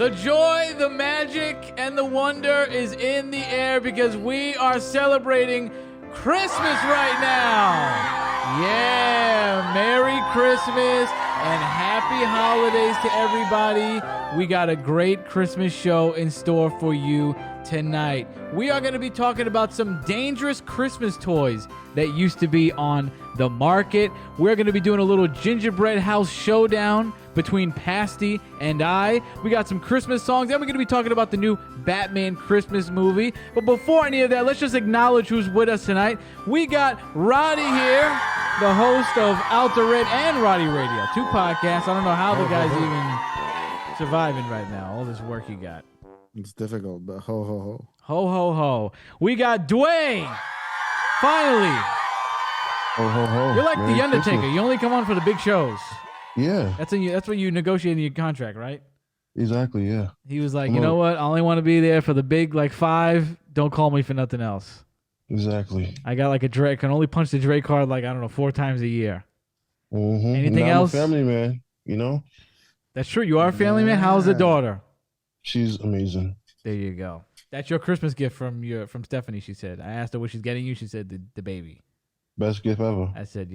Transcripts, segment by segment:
The joy, the magic, and the wonder is in the air because we are celebrating Christmas right now. Yeah, Merry Christmas and Happy Holidays to everybody. We got a great Christmas show in store for you tonight. We are going to be talking about some dangerous Christmas toys that used to be on the market. We're going to be doing a little Gingerbread House showdown between Pasty and I. We got some Christmas songs, and we're going to be talking about the new Batman Christmas movie. But before any of that, let's just acknowledge who's with us tonight. We got Roddy here, the host of Out the Red and Roddy Radio, 2 podcasts. I don't know how the guy's even surviving right now, all this work he got. It's difficult, but ho, ho, ho. Ho, ho, ho. We got Dwayne, finally. Ho, ho, ho. You're like Merry the Undertaker. Christmas. You only come on for the big shows. Yeah, That's what you negotiate in your contract, right? exactly, yeah. He was like, you know what? I only want to be there for the big, 5. Don't call me for nothing else. Exactly. I got a Drake. Can only punch the Drake card 4 times a year. Mm-hmm. Anything else? I'm a family man, you know? That's true. You are a family man. How's the daughter? She's amazing. There you go. That's your Christmas gift from Stephanie, she said. I asked her what she's getting you. She said the baby. Best gift ever. I said,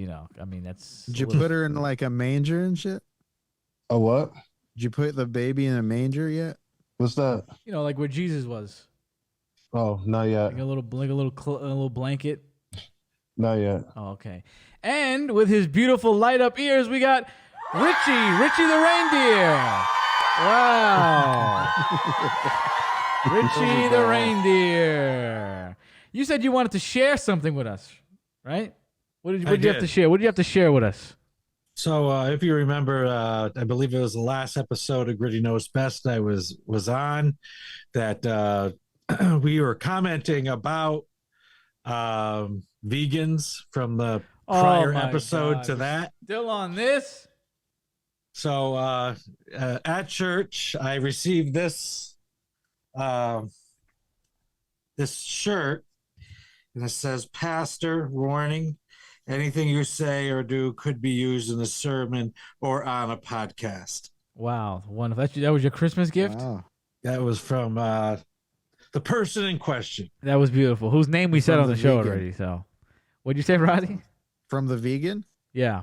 that's... Did you put her in a manger and shit? A what? Did you put the baby in a manger yet? What's that? Where Jesus was. Oh, not yet. Like a little blanket. Not yet. Oh, okay. And with his beautiful light up ears, we got Richie the reindeer. Wow. Richie the reindeer. You said you wanted to share something with us, right? What did you have to share? What did you have to share with us? So if you remember, I believe it was the last episode of Gritty Knows Best I was on, that we were commenting about vegans from the prior episode to that. Still on this? So at church, I received this shirt, and it says, "Pastor, warning, anything you say or do could be used in a sermon or on a podcast." Wow. Wonderful. That was your Christmas gift? Wow. That was from the person in question. That was beautiful. Whose name we said From on the the show vegan. already. So, what'd you say, Roddy? From the vegan? Yeah.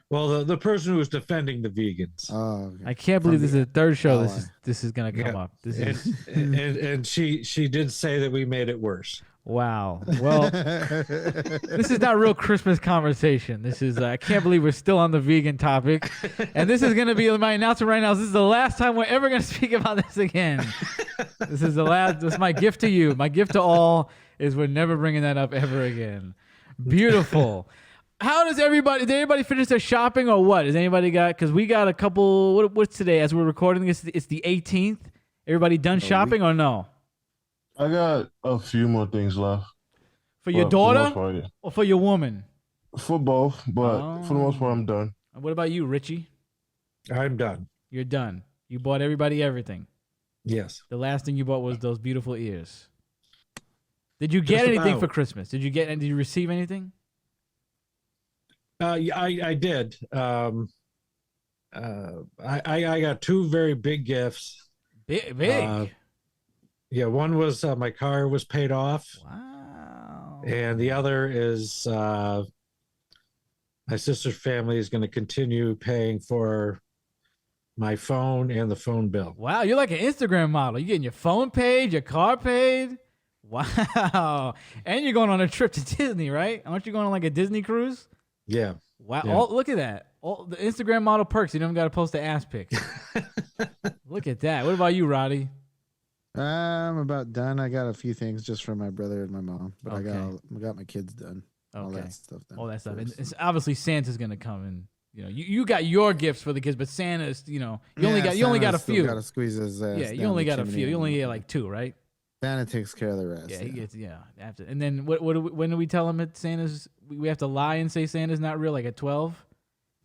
Well, the person who was defending the vegans. Oh, okay. I can't believe this is the third show ally. this is going to come up. This is and she did say that we made it worse. wow. Well, this is not real Christmas conversation. This is I can't believe we're still on the vegan topic. And this is going to be my announcement right now. This is the last time we're ever going to speak about this again. This is my gift to you. My gift to all is we're never bringing that up ever again. Beautiful. Did everybody finish their shopping or what? Has anybody because we got a couple, what's today as we're recording this? It's the 18th. Everybody done shopping or no? I got a few more things left. For your But daughter For the most part, yeah. or for your woman? For both, but for the most part, I'm done. And what about you, Richie? I'm done. You're done. You bought everybody everything. Yes. The last thing you bought was those beautiful ears. Did you get Just anything about. for Christmas? Did you receive anything? I did. I got 2 very big gifts. Big. Yeah, one was my car was paid off, Wow. and the other is my sister's family is going to continue paying for my phone and the phone bill. Wow, you're like an Instagram model. You're getting your phone paid, your car paid. Wow. And you're going on a trip to Disney, right? Aren't you going on a Disney cruise? Yeah. Wow. Yeah. Look at that. All the Instagram model perks. You don't got to post the ass pics. Look at that. What about you, Roddy? I'm about done. I got a few things just for my brother and my mom, but I Okay. got my kids done. All Okay. that stuff done. All that stuff. And first. it's obviously Santa's gonna come and you got your gifts for the kids, but Santa's you only got a few. Got to squeeze his ass. Yeah, you down only the got a chimney few. You only and- get 2, right? Santa takes care of the rest. Yeah, he gets after. And then when do we tell him that Santa's? We have to lie and say Santa's not real, at 12.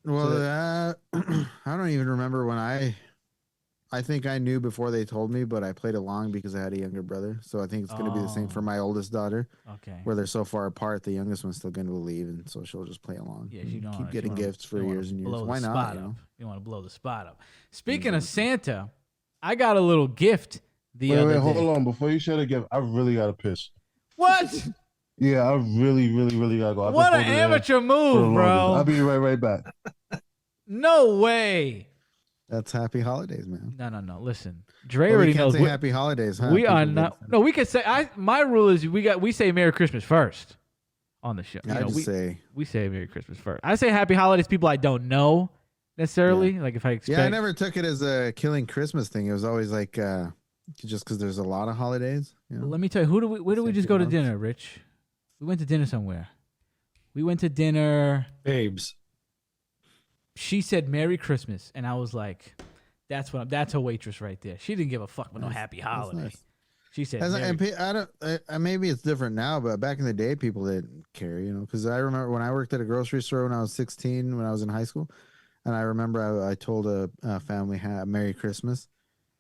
Well, I don't even remember when I think I knew before they told me, but I played along because I had a younger brother. So I think it's going to be the same for my oldest daughter, Okay. where they're so far apart. The youngest one's still going to believe, and so she'll just play along. Yeah, you don't keep getting gifts for years and years. Why not? You don't want to blow the spot up. Speaking of Santa, I got a little gift the other Wait, day. hold on. Before you share the gift, I really gotta piss. What? Yeah, I really, really, really gotta go. I've been What an holding it in amateur for the move, longest. bro. I'll be right back. No way. That's happy holidays, man. No. Listen, Dre Well, already we can't knows. say happy holidays, huh? We are People not. get- No, we can say. My rule is we say Merry Christmas first on the show. You I know, just say. we say Merry Christmas first. I say Happy Holidays. People I don't know necessarily. Like if I expect. Yeah, I never took it as a killing Christmas thing. It was always like just because there's a lot of holidays. You know? Let me tell you, where do we just go to dinner, Rich? We went to dinner somewhere. We went to dinner. Babes. She said Merry Christmas, and I was like, that's a waitress right there. She didn't give a fuck about no Happy Holiday. Nice. She said, Maybe it's different now, but back in the day, people didn't care, you know. Because I remember when I worked at a grocery store when I was 16, when I was in high school, and I remember I told a family Merry Christmas,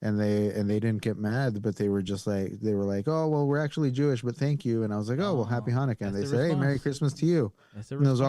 and they didn't get mad, but they were like, oh well, we're actually Jewish, but thank you. And I was like, oh well, Happy Hanukkah. And they said, hey, Merry Christmas to you. And it was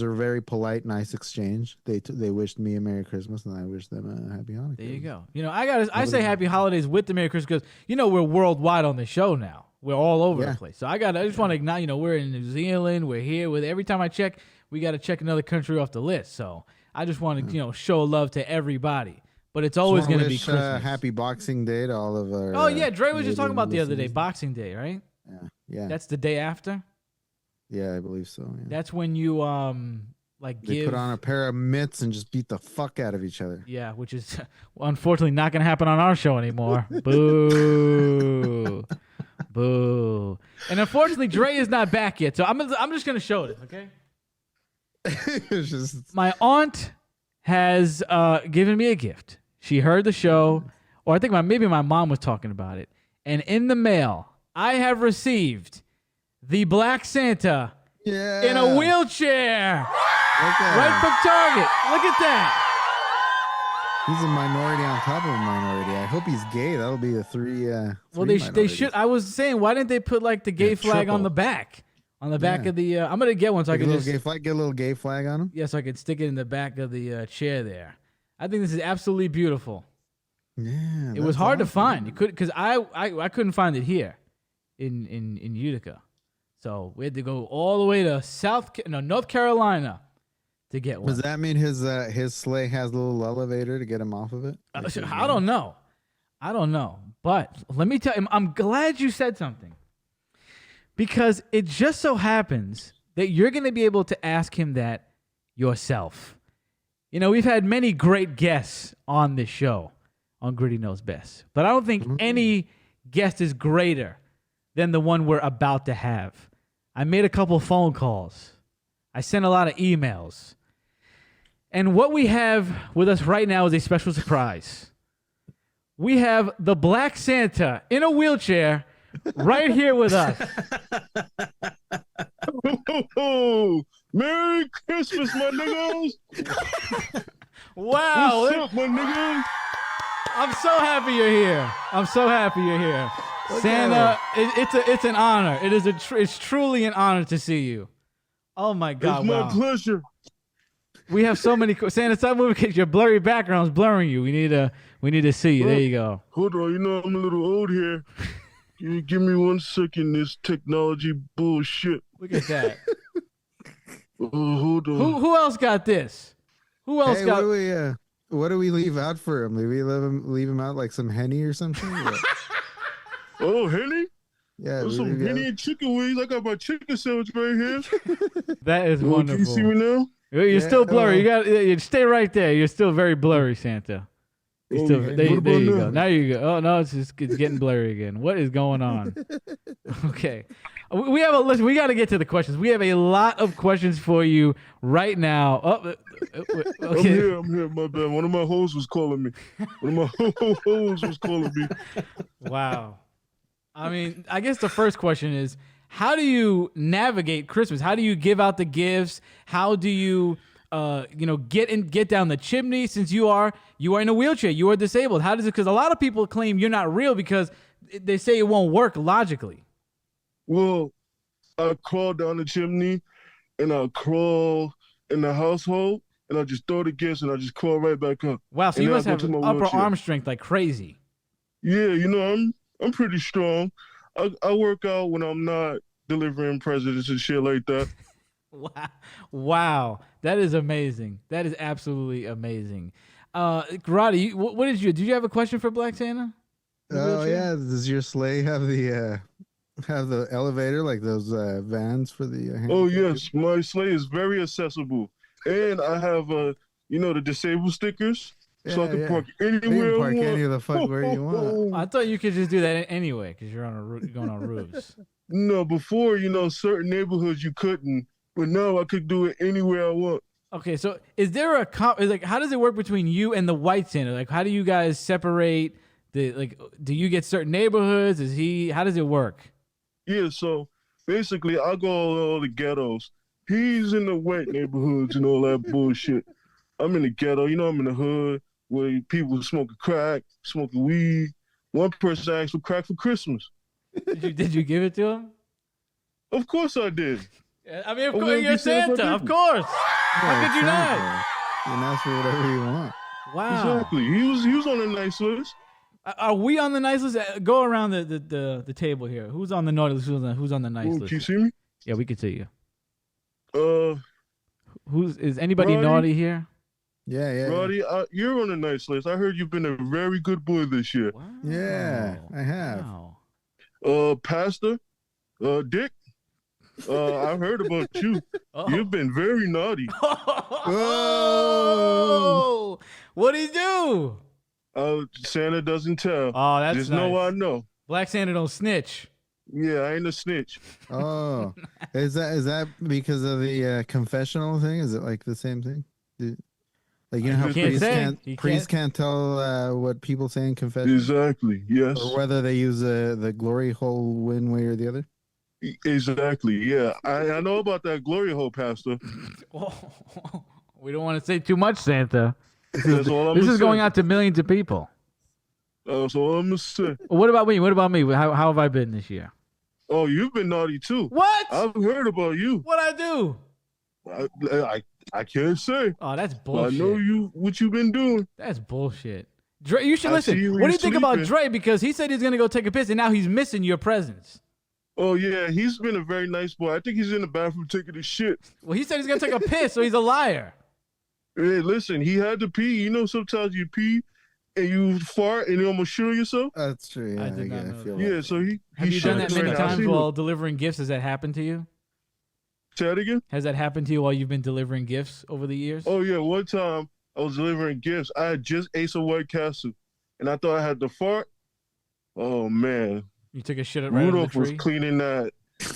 a very polite, nice exchange. They wished me a Merry Christmas, and I wished them a Happy Hanukkah. There you go. You know, I say Happy Holidays with the Merry Christmas because you know we're worldwide on the show now. We're all over the place. So I just want to acknowledge, you know, we're in New Zealand. We're here. Every time I check, we got to check another country off the list. So I just want to show love to everybody. But it's always going to be Christmas. Happy Boxing Day to all of our. Oh yeah, Dre was just talking about the other day, listeners. Boxing Day, right? Yeah. That's the day after. Yeah, I believe so. Yeah. That's when you They give. put on a pair of mitts and just beat the fuck out of each other. Yeah, which is unfortunately not going to happen on our show anymore. Boo, boo. And unfortunately, Dre is not back yet, so I'm just going to show this. Okay. It's just My aunt has given me a gift. She heard the show, or I think maybe my mom was talking about it. And in the mail, I have received the Black Santa in a wheelchair right from Target. Look at that. He's a minority on top of a minority. I hope he's gay. That'll be the three. Well, they should. I was saying, why didn't they put like the gay flag on the back? On the back of the. I'm gonna get one so I can just get a little gay flag on him. Yeah, so I could stick it in the back of the chair there. I think this is absolutely beautiful. Yeah, It was hard to find. You could because I couldn't find it here in Utica, so we had to go all the way to North Carolina to get one. Does that mean his sleigh has a little elevator to get him off of it? I don't know. But let me tell you, I'm glad you said something because it just so happens that you're going to be able to ask him that yourself. You know, we've had many great guests on this show on Gritty Knows Best, but I don't think any guest is greater than the one we're about to have. I made a couple phone calls. I sent a lot of emails. And what we have with us right now is a special surprise. We have the Black Santa in a wheelchair right here with us. Oh, Merry Christmas, my niggas! Wow. What's up, my niggas? I'm so happy you're here. Santa, it's an honor. It's truly an honor to see you. Oh my God! It's my pleasure. We have so many. Santa, stop moving because your blurry background is blurring you. We need to see you. There you go. Hold on, you know I'm a little old here. Give me 1 second. This technology bullshit. Look at that. Hold on. Who else got this? Who else got? What do we leave out for him? Maybe leave him out like some Henny or something. Oh, Henny? Yeah, some Henny and chicken wings. I got my chicken sandwich right here. That is wonderful. Can you see me now? You're still blurry. You stay right there. You're still very blurry, Santa. There you go. Now you go. Oh no, it's getting blurry again. What is going on? Okay, we have a listen. We got to get to the questions. We have a lot of questions for you right now. Okay. I'm here. My bad. One of my hoes was calling me. Wow. I mean, I guess the first question is, how do you navigate Christmas? How do you give out the gifts? How do you get down the chimney since you are in a wheelchair, you are disabled? How does it? Because a lot of people claim you're not real because they say it won't work logically. Well, I crawl down the chimney, and I crawl in the household, and I just throw the gifts, and I just crawl right back up. Wow, so and you then must I go have to my upper wheelchair. arm strength like crazy. Yeah, I'm pretty strong. I work out when I'm not delivering presents and shit like that. Wow. Wow. That is amazing. That is absolutely amazing. Roddy, what did you have a question for Black Santa? The Oh wheelchair? yeah, does your sleigh have the elevator like those vans for the Oh handicapped people? yes, my sleigh is very accessible, and I have the disabled stickers, so I Yeah, can yeah. park You can anywhere I park any want. of the fuck where you want. I thought you could just do that anyway because you're on going on roofs. No, before certain neighborhoods you couldn't, but now I could do it anywhere I want. Okay, so is there like how does it work between you and the White Santa? Like how do you guys separate do you get certain neighborhoods? How does it work? Yeah, so basically I go all the ghettos. He's in the wet neighborhoods and all that bullshit. I'm in the ghetto, I'm in the hood where people smoking crack, smoking weed. One person asked for crack for Christmas. Did you give it to him? Of course I did. Yeah, I mean, of Oh, course, well, you're you said if I Santa, of didn't. course. How Yeah, could you not? Santa. You can ask for whatever you want. Wow. Exactly. He was on a nice list. Are we on the nice list? Go around the table here. Who's on the naughty list? Who's on the nice Oh, list? can you see me? Yeah, we can see you. Uh, Is anybody Roddy? naughty here? Yeah, yeah. Roddy, you're on a nice list. I heard you've been a very good boy this year. Wow. Yeah, I have. Wow. Pastor, Dick, I heard about you. Oh. You've been very naughty. Oh! What'd he do? Santa doesn't tell. Oh, that's Just nice. know I know. Black Santa don't snitch. Yeah, I ain't a snitch. Oh, is that because of the confessional thing? Is it like the same thing? Like how You can't say. priests can't tell what people say in confession, Exactly. Yes. or whether they use the glory hole one way or the other. Exactly. Yeah. I know about that glory hole, Pastor. Oh, we don't want to say too much, Santa. That's all I'm This gonna is say. going out to millions of people. That's all I'm gonna say. What about me? What about me? How have I been this year? Oh, you've been naughty too. What? I've heard about you. What'd I do? I can't say. Oh, that's But bullshit. I know what you've been doing. That's bullshit. Dre, you should I listen. see you when What do you you're think about sleeping. Dre? Because he said he's gonna go take a piss, and now he's missing your presence. Oh yeah, he's been a very nice boy. I think he's in the bathroom taking a shit. Well, he said he's gonna take a piss, so he's a liar. Hey, listen, he had to pee. Sometimes you pee and you fart and you almost shit on yourself. That's true. Yeah, I did not I know feel that. that. Yeah, so he Have you done that shit many right now. I times see while him. delivering gifts? Has that happened to you? Say that again? Has that happened to you while you've been delivering gifts over the years? Oh yeah, one time I was delivering gifts. I had just ate some White Castle, and I thought I had to fart. Oh man, You took a shit right under the Rudolph was tree? cleaning that.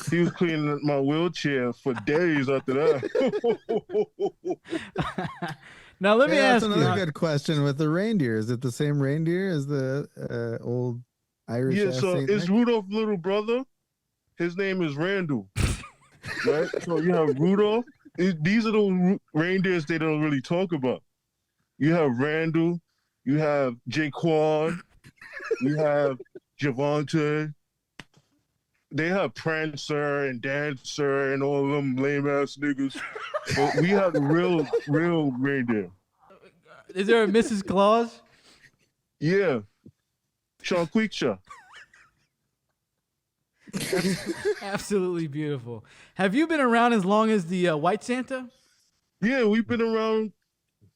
He was cleaning my wheelchair for days after that. Now let me Yeah, ask that's you. another good question with the reindeer. Is it the same reindeer as the old Irish? Yeah, so Saint it's Nick? Rudolph's little brother. His name is Randall. Right? So you have Rudolph. These are the reindeers they don't really talk about. You have Randall. You have Jaquan. You have Javante. They have Prancer and Dancer and all of them lame ass niggas. But we have the real reindeer. Is there a Mrs. Claus? Yeah. Sean Quickshaw. Absolutely beautiful. Have you been around as long as the White Santa? Yeah, we've been around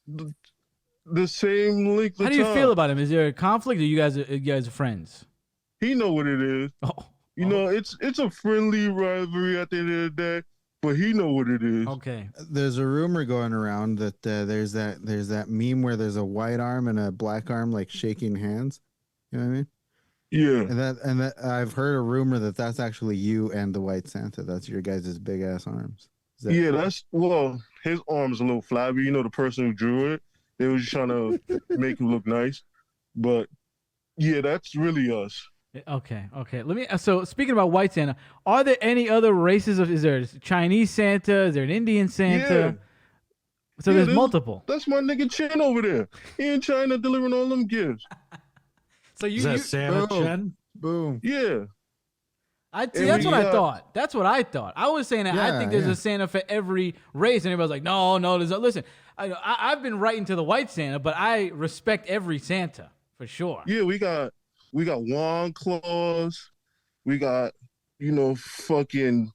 the same length of How do you time. feel about him? Is there a conflict, or you guys are friends? He know what it is. Oh, You know, it's a friendly rivalry at the end of the day, but he know what it is. okay. There's a rumor going around that there's that meme where there's a white arm and a black arm like shaking hands. You know what I mean? Yeah. And that I've heard a rumor that that's actually you and the White Santa. That's your guys' big ass arms. Is that Yeah, his arm's a little flabby. You know, the person who drew it, they was just trying to make him look nice. But yeah, that's really us. Okay. Let me. So speaking about White Santa, are there any other races of? Is there a Chinese Santa? Is there an Indian Santa? Yeah. So Yeah, there's multiple. That's my nigga Chen over there. He in China delivering all them gifts. So Is that Santa Oh. Chen? boom? Yeah. I see. And That's we what I got- thought. That's what I thought. I was saying that I Yeah, think there's yeah. a Santa for every race, and everybody's like, no, there's a listen. I've been writing to the White Santa, but I respect every Santa for sure. Yeah, we got We got wand claws. We got, fucking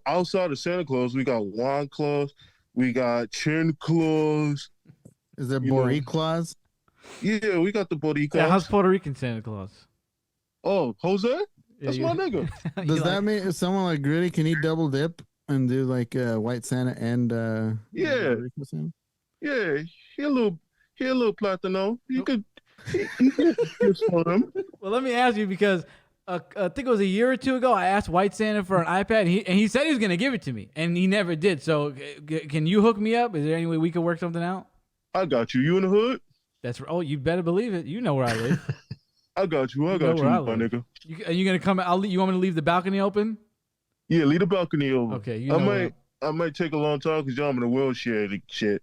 outside of Santa Claus, we got wand claws. We got chin claws. Is there You know. Boricua claws? Yeah, we got the body Yeah, how's claws. Puerto Rican Santa Claus? Oh, Jose? Yeah, That's my nigga. Does that mean someone like Gritty can he double dip and do like White Santa and Yeah. Boricua Santa? Yeah, he a little platino. You could kiss on him. Well, let me ask you because I think it was a year or two ago. I asked White Santa for an iPad, and he said he was going to give it to me, and he never did. So, can you hook me up? Is there any way we could work something out? I got you. You in the hood? That's oh, you better believe it. You know where I live. I got you. You got know you, where I my live. nigga. Are you going to come? You want me to leave the balcony open? Yeah, leave the balcony over. Okay, you know I might take a long time because y'all I'm in a wheelchair and shit.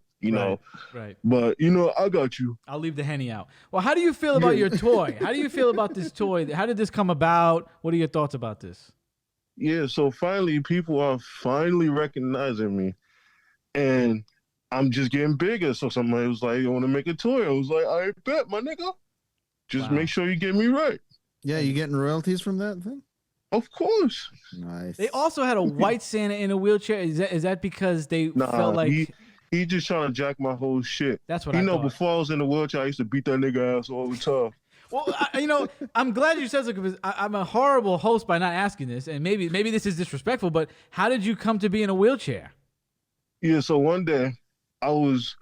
Right. But I got you. I'll leave the Henny out. Well, how do you feel about your toy? How do you feel about this toy? How did this come about? What are your thoughts about this? Yeah, so finally people are finally recognizing me. And I'm just getting bigger. So somebody was like, I want to make a toy. I was like, I bet, my nigga. Just make sure you get me right. Yeah, you getting royalties from that thing? Of course. Nice. They also had a white Santa in a wheelchair. Is that because they felt like he just trying to jack my whole shit. That's what I thought. Before I was in the wheelchair, I used to beat that nigga ass all the time. Well, I'm glad you said so because I'm a horrible host by not asking this, and maybe this is disrespectful, but how did you come to be in a wheelchair? Yeah, so one day I was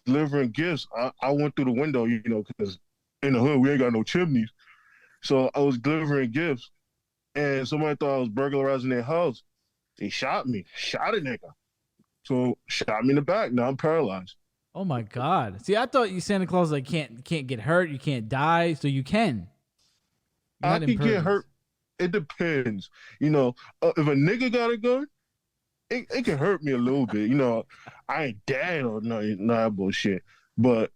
delivering gifts. I went through the window, because in the hood we ain't got no chimneys. So I was delivering gifts, and somebody thought I was burglarizing their house. They shot me, shot a nigga. So shot me in the back. Now I'm paralyzed. Oh my God! See, I thought Santa Claus can't get hurt, you can't die, so you can. I can get hurt. It depends. If a nigga got a gun, it can hurt me a little bit. I ain't dead or that bullshit, but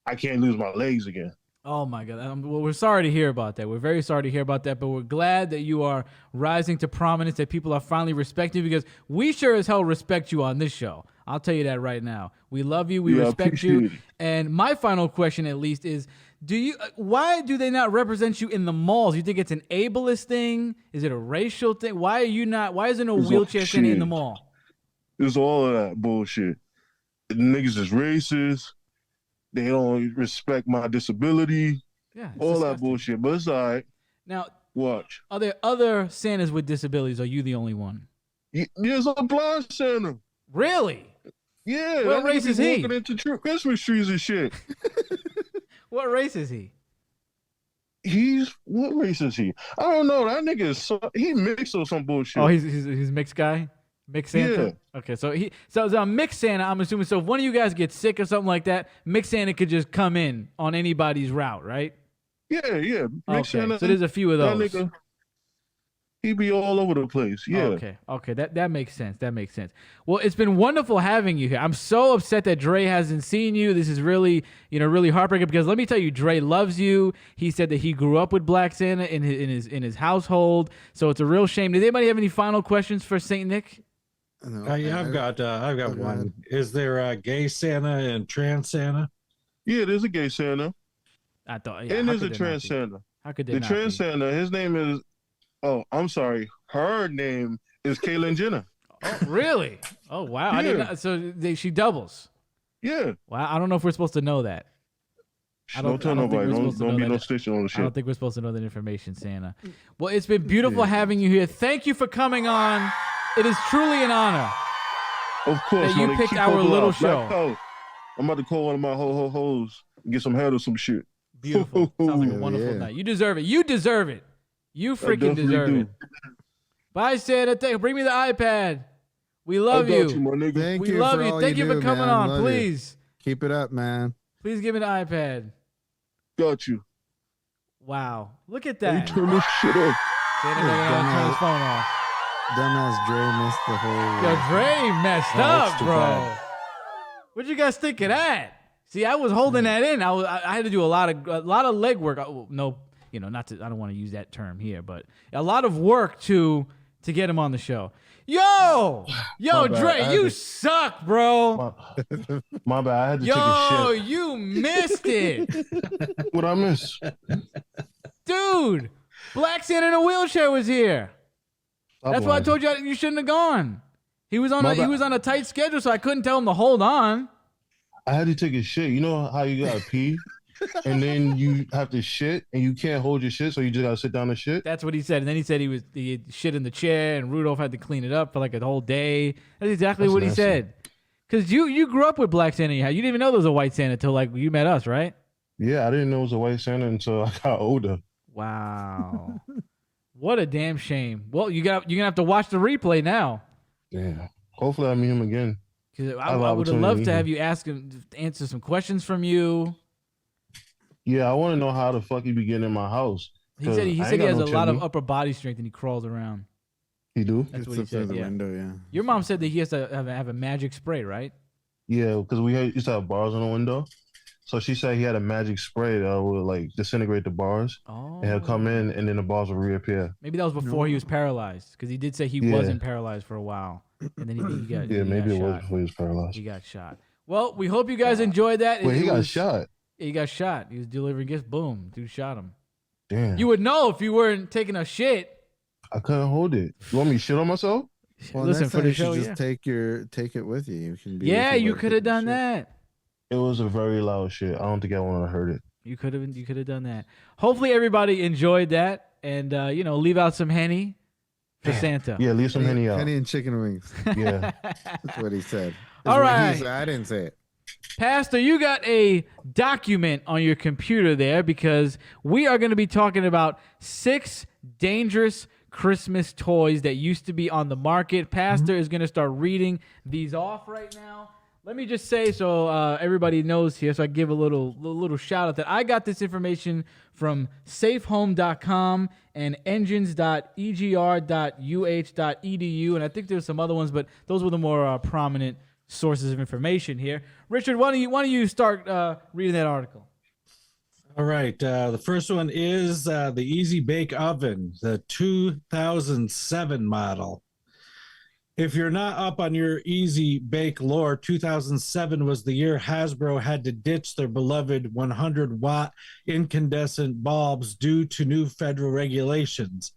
I can't lose my legs again. Oh my God! Well, we're sorry to hear about that. We're very sorry to hear about that, but we're glad that you are rising to prominence, that people are finally respecting you, because we sure as hell respect you on this show. I'll tell you that right now. We love you. We respect you. And my final question, at least, is: why do they not represent you in the malls? You think it's an ableist thing? Is it a racial thing? Why isn't a wheelchair Santa in the mall? It's all of that bullshit. The niggas is racist. They don't respect my disability. Yeah, all that bullshit. But it's all right. Now, watch. Are there other Santas with disabilities? Or are you the only one? There's a blind Santa. Really? Yeah. What race is he? Walking into Christmas trees and shit. What race is he? What race is he? I don't know. That nigga is he mixed or some bullshit. Oh, he's mixed guy? Mixed Santa? Yeah. Okay, so it's a mixed Santa, I'm assuming. So if one of you guys gets sick or something like that, mixed Santa could just come in on anybody's route, right? Yeah. Mixed Santa, so there's a few of those. That nigga, he be all over the place. Yeah. Okay. That makes sense. Well, it's been wonderful having you here. I'm so upset that Dree hasn't seen you. This is really, really heartbreaking, because let me tell you, Dree loves you. He said that he grew up with Black Santa in his household. So it's a real shame. Does anybody have any final questions for Saint Nick? Yeah, I've got one. Is there a gay Santa and trans Santa? Yeah, there's a gay Santa. I thought. Yeah, and there's a trans Santa. How could they the trans Santa? His name is. Oh, I'm sorry. Her name is Caitlyn Jenner. Oh, really? Oh, wow. Yeah. I didn't know. So she doubles. Yeah. Wow. I don't know if we're supposed to know that. Don't tell nobody. Don't be no stitching on the shit. I don't think we're supposed to know that information, Santa. Well, it's been beautiful having you here. Thank you for coming on. It is truly an honor. Of course. That you picked our little show. I'm about to call one of my hoes and get some head or some shit. Beautiful. Sounds like a wonderful night. You deserve it. You freaking deserve it. Bye, Santa. Bring me the iPad. We love you. Thank you. We love you. Thank you for coming on. Please. Keep it up, man. Please give me the iPad. Got you. Wow. Look at that. Turn this shit off. Santa doesn't turn his phone off. Dumbass Dree missed the whole. Yo, Dree messed up, bro. What'd you guys think of that? See, I was holding that in. I had to do a lot of legwork. No, not to. I don't want to use that term here, but a lot of work to get him on the show. Yo, Dree, you suck, bro. My bad. I had to take a shit. Yo, you missed it. What I miss? Dude, Black Santa in a wheelchair was here. Stop That's why I lying. told you shouldn't have gone. He was on My he bad. was on a tight schedule, so I couldn't tell him to hold on. I had to take a shit. You know how you gotta pee, and then you have to shit, and you can't hold your shit, so you just gotta sit down and shit. That's what he said. And then he said he had shit in the chair, and Rudolph had to clean it up for like a whole day. That's exactly That's what he nasty. said. Because you grew up with Black Santa. You didn't even know there was a White Santa until like you met us, right? Yeah, I didn't know it was a white Santa until I got older. Wow. What a damn shame. Well, you're gonna have to watch the replay now. Yeah. Hopefully I meet him again. Because I have I would have loved opportunity. to have you answer some questions from you. Yeah, I want to know how the fuck he be getting in my house. He said he 'Cause I said ain't he got has no a lot of chimney. upper body strength and he crawls around. He do? That's what It's he up through said. the Yeah. window, yeah. Your mom said that he has to have a magic spray, right? Yeah, because used to have bars on the window. So she said he had a magic spray that would like disintegrate the bars, Oh. and he'll come in, and then the bars will reappear. Maybe that was before he was paralyzed, because he did say he Yeah. wasn't paralyzed for a while, and then he got Yeah, maybe got it was shot. before he was paralyzed. He got shot. Well, we hope you guys enjoyed that. Wait, he It got was- shot. He got shot. He was delivering gifts. Boom, dude shot him. Damn. You would know if you weren't taking a shit. I couldn't hold it. You want me to shit on myself? Well, Listen next for time the you should show. just Yeah, take it with you. You can be yeah, with it you while could have taking done shit. that. It was a very loud shit. I don't think I want to hurt it. You could have done that. Hopefully, everybody enjoyed that, and leave out some Henny for Santa. Yeah, leave some Henny out. Henny and chicken wings. Yeah. That's what he said. All That's what he right. said. I didn't say it. Pastor, you got a document on your computer there because we are going to be talking about 6 dangerous Christmas toys that used to be on the market. Pastor is going to start reading these off right now. Let me just say so everybody knows here, so I give a little shout out that I got this information from safehome.com and engines.egr.uh.edu, and I think there's some other ones, but those were the more prominent sources of information here. Richard, why don't you start reading that article? All right. The first one is the Easy Bake Oven, the 2007 model. If you're not up on your Easy Bake lore, 2007 was the year Hasbro had to ditch their beloved 100-watt incandescent bulbs due to new federal regulations.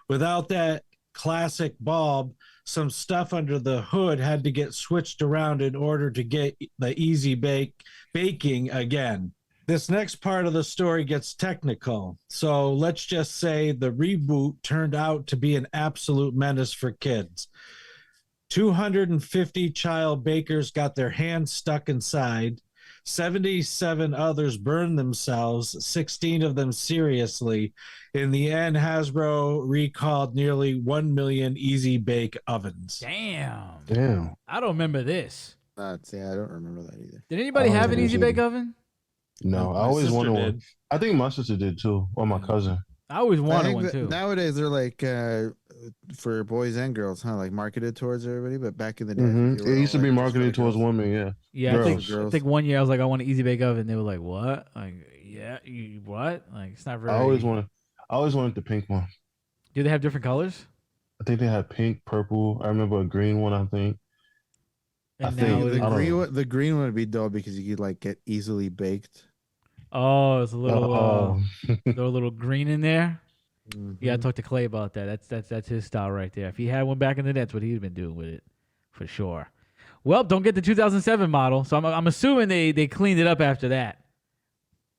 Without that classic bulb, some stuff under the hood had to get switched around in order to get the Easy baking again. This next part of the story gets technical, so let's just say the reboot turned out to be an absolute menace for kids. 250 child bakers got their hands stuck inside. 77 others burned themselves, 16 of them seriously. In the end, Hasbro recalled nearly 1 million Easy Bake ovens. Damn. I don't remember this. I don't remember that either. Did anybody I don't have an think Easy so. Bake Oven? No, My I always sister wanted one. did. I think my sister did too, or my cousin. I always I wanted think one that too. nowadays they're like for boys and girls, huh? Like marketed towards everybody, but back in the day, It used to be marketed towards women. Yeah. Yeah, I Girls. think one year I was like, I want an Easy Bake Oven. They were like, what? Like, yeah, what? Like, it's not very. I always wanted the pink one. Do they have different colors? I think they had pink, purple. I remember a green one. I think. And I think- now I it's- don't know. The green one would be dull because you could like get easily baked. oh, it's a little little green in there. Mhm. Yeah, I talked to Clay about that. That's his style right there. If he had one back in the day, that's what he'd been doing with it, for sure. Well, don't get the 2007 model, so I'm assuming they cleaned it up after that.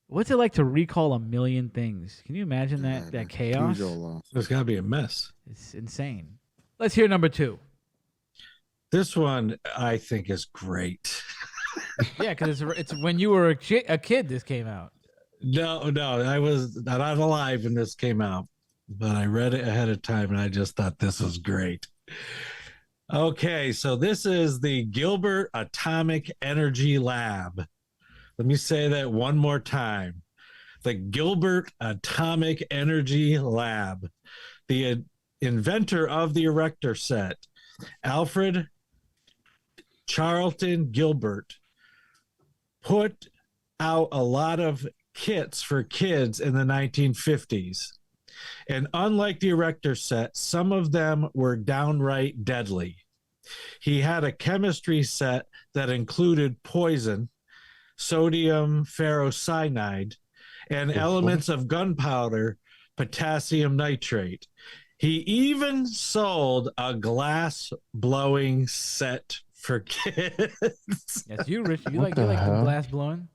What's it like to recall a million things? Can you imagine that Yeah, chaos? huge old loss. There's got to be a mess. It's insane. Let's hear number 2. This one I think is great. Yeah, because it's when you were a kid this came out. No, I was not alive when this came out, but I read it ahead of time and I just thought this was great. Okay, so this is the Gilbert Atomic Energy Lab. Let me say that one more time. The Gilbert Atomic Energy Lab. The inventor of the erector set, Alfred Charlton Gilbert, put out a lot of kits for kids in the 1950s. And unlike the erector set, some of them were downright deadly. He had a chemistry set that included poison, sodium ferrocyanide, and elements of gunpowder potassium nitrate. He even sold a glass blowing set for kids. That's you, Rich. You What like the the hell? glass blowing.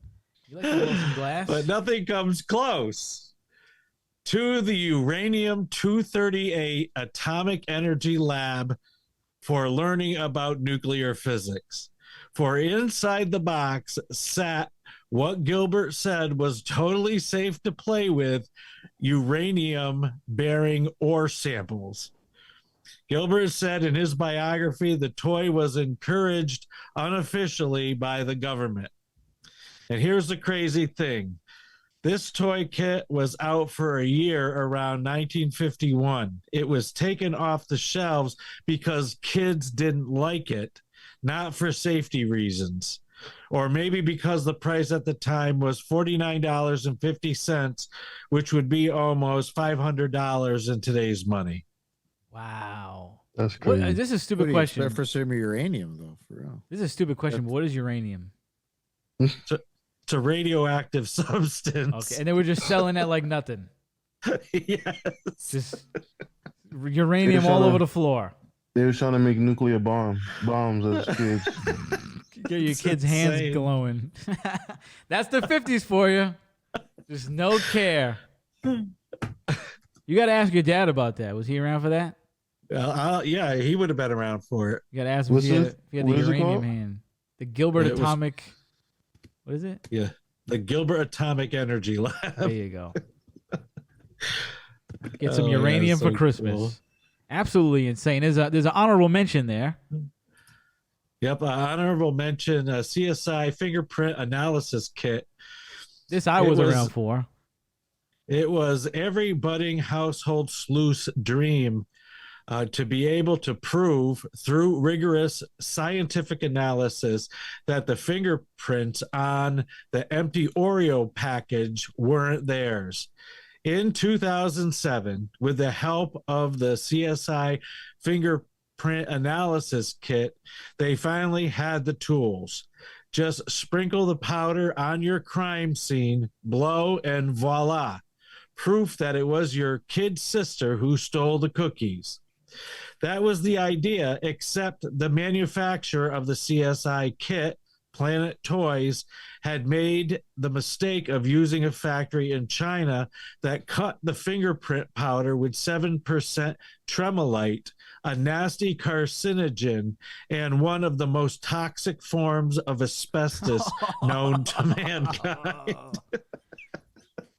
You like to blow some glass. But nothing comes close to the uranium-238 atomic energy lab for learning about nuclear physics. For inside the box sat what Gilbert said was totally safe to play with, uranium-bearing ore samples. Gilbert said in his biography the toy was encouraged unofficially by the government. And here's the crazy thing. This toy kit was out for a year around 1951. It was taken off the shelves because kids didn't like it, not for safety reasons. Or maybe because the price at the time was $49.50, which would be almost $500 in today's money. Wow. That's crazy. This is a What stupid do you question. expect for some uranium, though, for real? This is a stupid question, but what is uranium? It's a radioactive substance. Okay, and they were just selling it like nothing. Yes. Just uranium all over the floor. They were trying to make nuclear bombs as kids. Get your It's kids' hands insane. glowing. That's the 50s for you. Just no care. You got to ask your dad about that. Was he around for that? Yeah, he would have been around for it. You got to ask him What's if he had, it- if he had what the is it uranium called? hand. The Gilbert It was- Atomic. What is it? Yeah. The Gilbert Atomic Energy There Lab. you go. Get some Oh, yeah, uranium so for Christmas. cool. Absolutely insane. There's an honorable mention there. Yep, honorable mention, CSI fingerprint analysis kit. This I It was was- around for. It was every budding household sleuth's dream to be able to prove through rigorous scientific analysis that the fingerprints on the empty Oreo package weren't theirs. In 2007, with the help of the CSI fingerprint analysis kit, they finally had the tools. Just sprinkle the powder on your crime scene, blow, and voila. Proof that it was your kid sister who stole the cookies. That was the idea, except the manufacturer of the CSI kit, Planet Toys, had made the mistake of using a factory in China that cut the fingerprint powder with 7% tremolite, a nasty carcinogen, and one of the most toxic forms of asbestos known to mankind.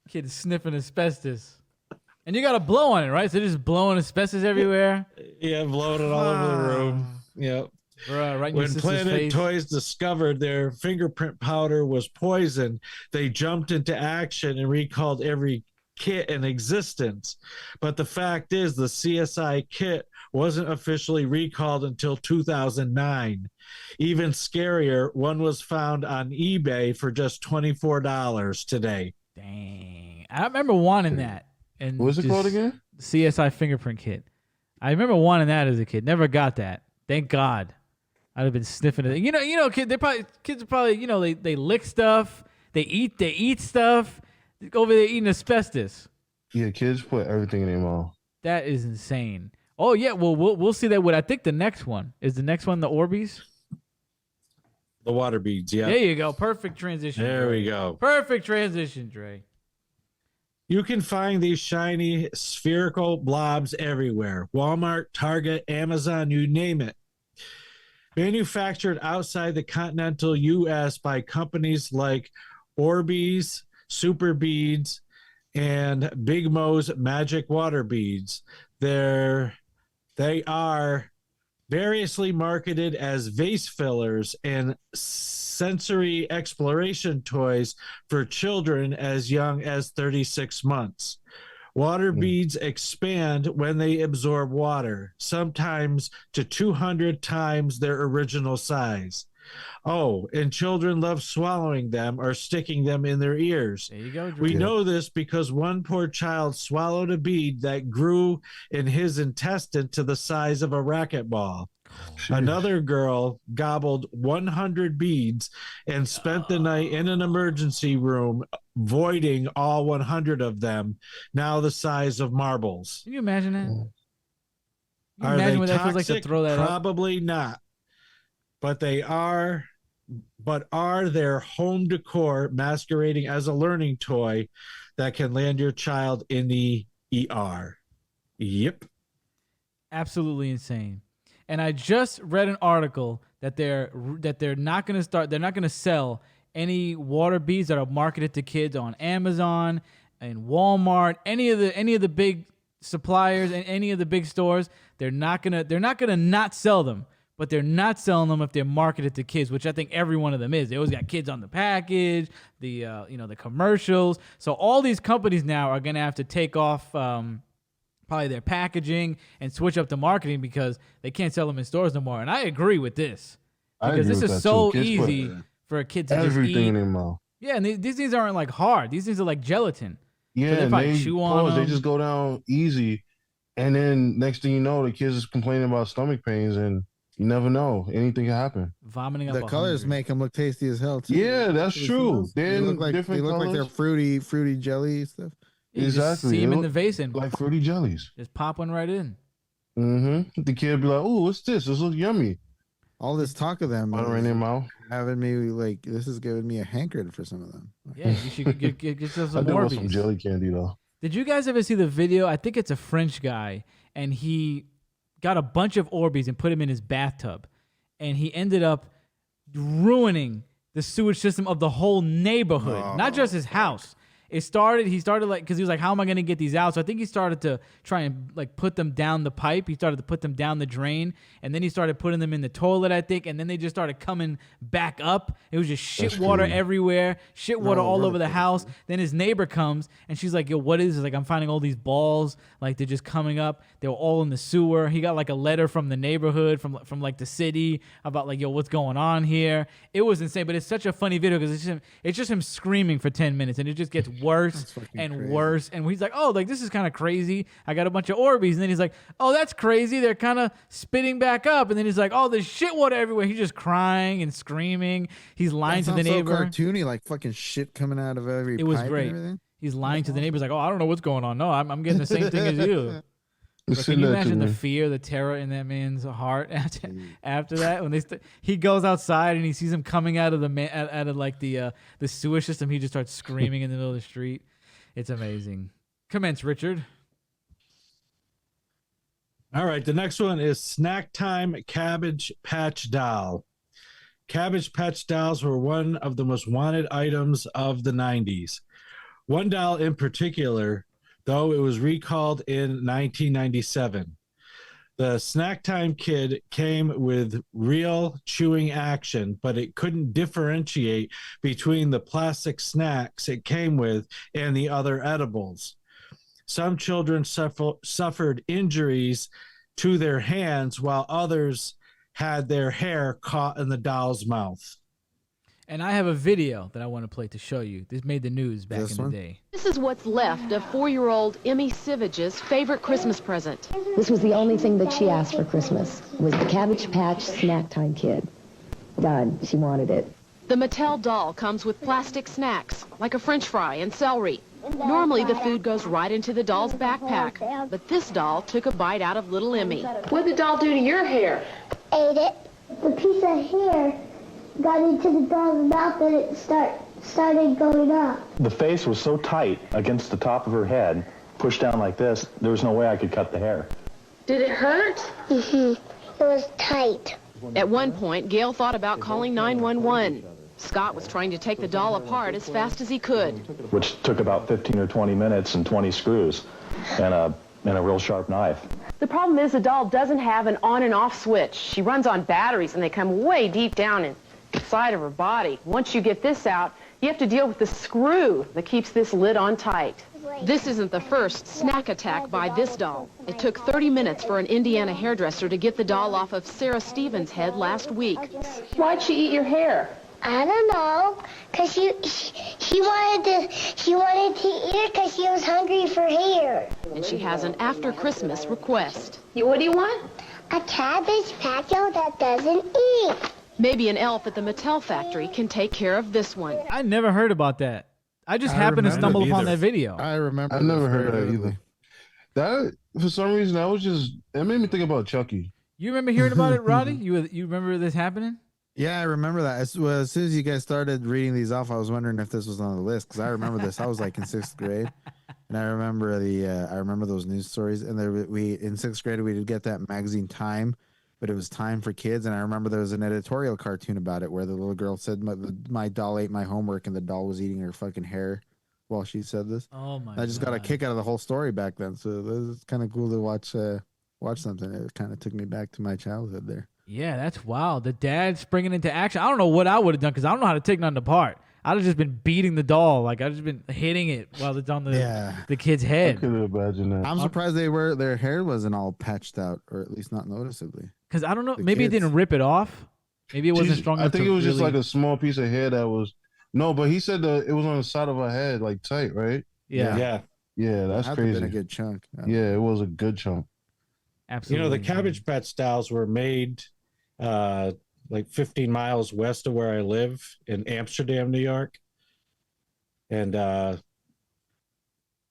Kid sniffing asbestos. And you got to blow on it, right? So just blowing asbestos everywhere. Yeah, blowing it all over the room. Yep. Right in your When sister's Planet face. Toys discovered their fingerprint powder was poison, they jumped into action and recalled every kit in existence. But the fact is, the CSI kit wasn't officially recalled until 2009. Even scarier, one was found on eBay for just $24 today. Dang. I remember wanting that. And What's it just called again? CSI fingerprint kit. I remember wanting that as a kid. Never got that. Thank God. I'd have been sniffing it. You know, kids are probably, they lick stuff. They eat stuff. Over there eating asbestos. Yeah, kids put everything in their mouth. That is insane. Oh yeah, well we'll see that with I think the next one. Is the next one the Orbeez? The water beads, yeah. There you go. Perfect transition. There Dre. we go. Perfect transition, Dre. You can find these shiny spherical blobs everywhere. Walmart, Target, Amazon, you name it. Manufactured outside the continental U.S. by companies like Orbeez, Super Beads, and Big Mo's Magic Water Beads. They are variously marketed as vase fillers and sensory exploration toys for children as young as 36 months. Water beads expand when they absorb water, sometimes to 200 times their original size. Oh, and children love swallowing them or sticking them in their ears. There you go, Dre. We know this because one poor child swallowed a bead that grew in his intestine to the size of a racquetball. Another girl gobbled 100 beads and spent the night in an emergency room voiding all 100 of them, now the size of marbles. Can you imagine that? Can you Are imagine they what that feels like toxic? to throw that up? Probably not. But they are. But are their home decor masquerading as a learning toy that can land your child in the ER? Yep. Absolutely insane. And I just read an article that they're not going to sell any water beads that are marketed to kids on Amazon and Walmart, any of the big suppliers and any of the big stores. They're not going to not sell them, but they're not selling them if they're marketed to kids, which I think every one of them is. They always got kids on the package, the commercials. So all these companies now are going to have to take off probably their packaging and switch up the marketing because they can't sell them in stores no more. And I agree with this because this is so easy for a kid to just eat everything in their mouth. Yeah, and these things aren't like hard. These things are like gelatin. Yeah, so they and probably chew on them. They just go down easy, and then next thing you know, the kids is complaining about stomach pains, and you never know, anything can happen. Vomiting up. The colors make them look tasty as hell too. Yeah, that's true. They look like they're fruity jelly stuff. You Exactly. See them in the vase and like fruity jellies. Just pop one right in. Mm-hmm. The kid be like, "Oh, what's this? This looks yummy." All this talk of them butter in their mouth, having me like this is giving me a hankering for some of them. Yeah, you should get yourself some I do more. want some jelly candy though. Did you guys ever see the video? I think it's a French guy, and he got a bunch of Orbeez and put them in his bathtub, and he ended up ruining the sewage system of the whole neighborhood, not just his house. He started like, because he was like, how am I going to get these out? So I think he started to try and like put them down the pipe. He started to put them down the drain, and then he started putting them in the toilet, I think, and then they just started coming back up. It was just shit water everywhere, shit water all over the house. Then his neighbor comes, and she's like, yo, what is this? Like, I'm finding all these balls, like they're just coming up. They were all in the sewer. He got like a letter from the neighborhood, from like the city, about like, yo, what's going on here? It was insane, but it's such a funny video because it's just him screaming for 10 minutes, and it just gets worse and worse. And he's like, oh, like this is kind of crazy. I got a bunch of Orbeez. And then he's like, oh, that's crazy. They're kind of spitting back up. And then he's like, oh, there's shit water everywhere. He's just crying and screaming. He's lying to the neighbor. So cartoony, like fucking shit coming out of every. It was pipe great. And everything. He's lying to the neighbor. He's like, oh, I don't know what's going on. No, I'm getting the same thing as you. But can you imagine the fear, the terror in that man's heart after that? When he goes outside and he sees him coming out of the sewage system, he just starts screaming in the middle of the street. It's amazing. Commence, Richard. All right, the next one is Snack Time Cabbage Patch Doll. Cabbage Patch dolls were one of the most wanted items of the 90s. One doll in particular, though it was recalled in 1997. The Snack Time Kid came with real chewing action, but it couldn't differentiate between the plastic snacks it came with and the other edibles. Some children suffered injuries to their hands, while others had their hair caught in the doll's mouth. And I have a video that I want to play to show you. This made the news back in the day. This is what's left of 4-year-old Emmy Sivage's favorite Christmas present. This was the only thing that she asked for Christmas, was the Cabbage Patch Snack Time Kid. Done. She wanted it. The Mattel doll comes with plastic snacks, like a French fry and celery. Normally, the food goes right into the doll's backpack, but this doll took a bite out of little Emmy. What did the doll do to your hair? Ate it. The piece of hair got into the doll's mouth and it started going up. The face was so tight against the top of her head, pushed down like this, there was no way I could cut the hair. Did it hurt? Mm-hmm. It was tight. At one point, Gail thought about calling 911. Scott was trying to take the doll apart as fast as he could. Which took about 15 or 20 minutes and 20 screws and a real sharp knife. The problem is the doll doesn't have an on and off switch. She runs on batteries and they come way deep down inside of her body. Once you get this out, you have to deal with the screw that keeps this lid on tight. This isn't the first snack attack by this doll. It took 30 minutes for an Indiana hairdresser to get the doll off of Sarah Stevens' head last week. Why'd she eat your hair? I don't know, because she wanted to eat it because she was hungry for hair. And she has an after Christmas request. What do you want? A Cabbage Patch doll that doesn't eat. Maybe an elf at the Mattel factory can take care of this one. I never heard about that. I just happened to remember stumble it upon either. that video. I remember. I've never this heard very that either. vividly. That for some reason that made me think about Chucky. You remember hearing about it, Roddy? You remember this happening? Yeah, I remember that. As soon as you guys started reading these off, I was wondering if this was on the list because I remember this. I was like in 6th grade, and I remember I remember those news stories. And there we in 6th grade we did get that magazine Time, but it was Time for Kids. And I remember there was an editorial cartoon about it where the little girl said, "My doll ate my homework," and the doll was eating her fucking hair while she said this. Oh my! I just got a kick out of the whole story back then, so it was kind of cool to watch something. It kind of took me back to my childhood there. Yeah, that's wild. The dad springing into action. I don't know what I would have done because I don't know how to take nothing apart. I'd have just been beating the doll. Like I'd just been hitting it while it's on the kid's I head. could imagine that. I'm surprised their hair wasn't all patched out, or at least not noticeably. Because I don't know. The Maybe it kids. didn't rip it off. Maybe it wasn't Jeez, strong I enough. think to it was just really- like a small piece of hair that was. No, but he said that it was on the side of her head, like tight, right? Yeah, Yeah. Yeah, that's Had to have been crazy. a good chunk. Yeah, it was a good chunk. absolutely. The Cabbage Patch dolls were made like 15 miles west of where I live in Amsterdam, New York. And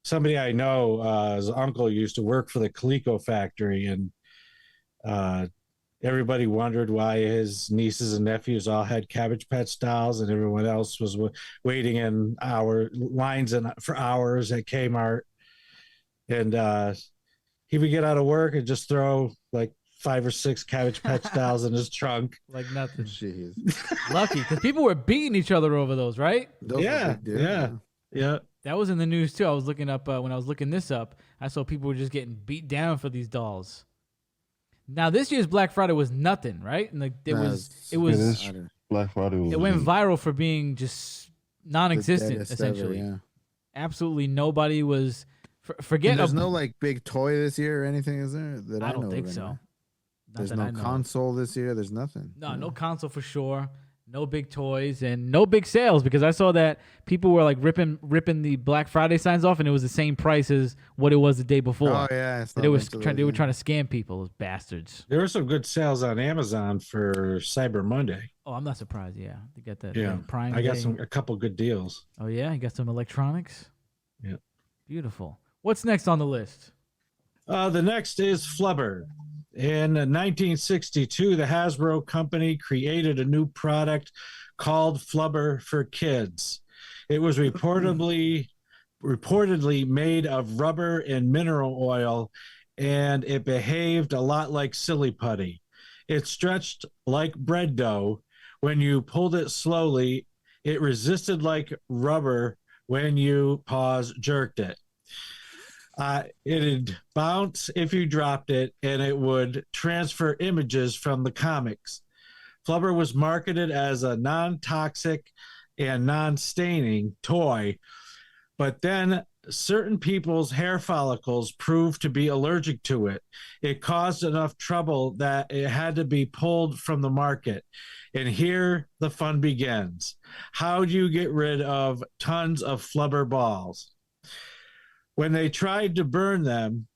somebody I know, his uncle used to work for the Coleco factory, and everybody wondered why his nieces and nephews all had Cabbage Patch dolls, and everyone else was waiting in lines for hours at Kmart. And he would get out of work and just throw like 5 or 6 Cabbage Patch dolls in his trunk. like nothing. Jeez. Lucky because people were beating each other over those, right? Those were Yeah, big deals, yeah. Yeah. That was in the news too. I was looking up when I was looking this up. I saw people were just getting beat down for these dolls. Now this year's Black Friday was nothing, right? And it was this Black Friday was. it went viral for being just non-existent deadest ever, essentially. yeah. Absolutely nobody was. Forget. And there's no like big toy this year or anything, is there? That I I don't know think of so. anyway? Not There's that no I know. console this year. There's nothing. No console for sure. No big toys and no big sales because I saw that people were like ripping the Black Friday signs off and it was the same price as what it was the day before. Oh yeah, I saw They a were bunch of trying. those, They were yeah. trying to scam people, those bastards. There were some good sales on Amazon for Cyber Monday. Oh, I'm not surprised. Yeah, they got that. Yeah. Prime. I got Day. a couple good deals. Oh yeah, you got some electronics. Yeah. Beautiful. What's next on the list? The next is Flubber. In 1962, the Hasbro company created a new product called Flubber for Kids. It was reportedly made of rubber and mineral oil, and it behaved a lot like silly putty. It stretched like bread dough. When you pulled it slowly, it resisted like rubber when you jerked it. It'd bounce if you dropped it, and it would transfer images from the comics. Flubber was marketed as a non-toxic and non-staining toy, but then certain people's hair follicles proved to be allergic to it. It caused enough trouble that it had to be pulled from the market. And here the fun begins. How do you get rid of tons of Flubber balls? When they tried to burn them,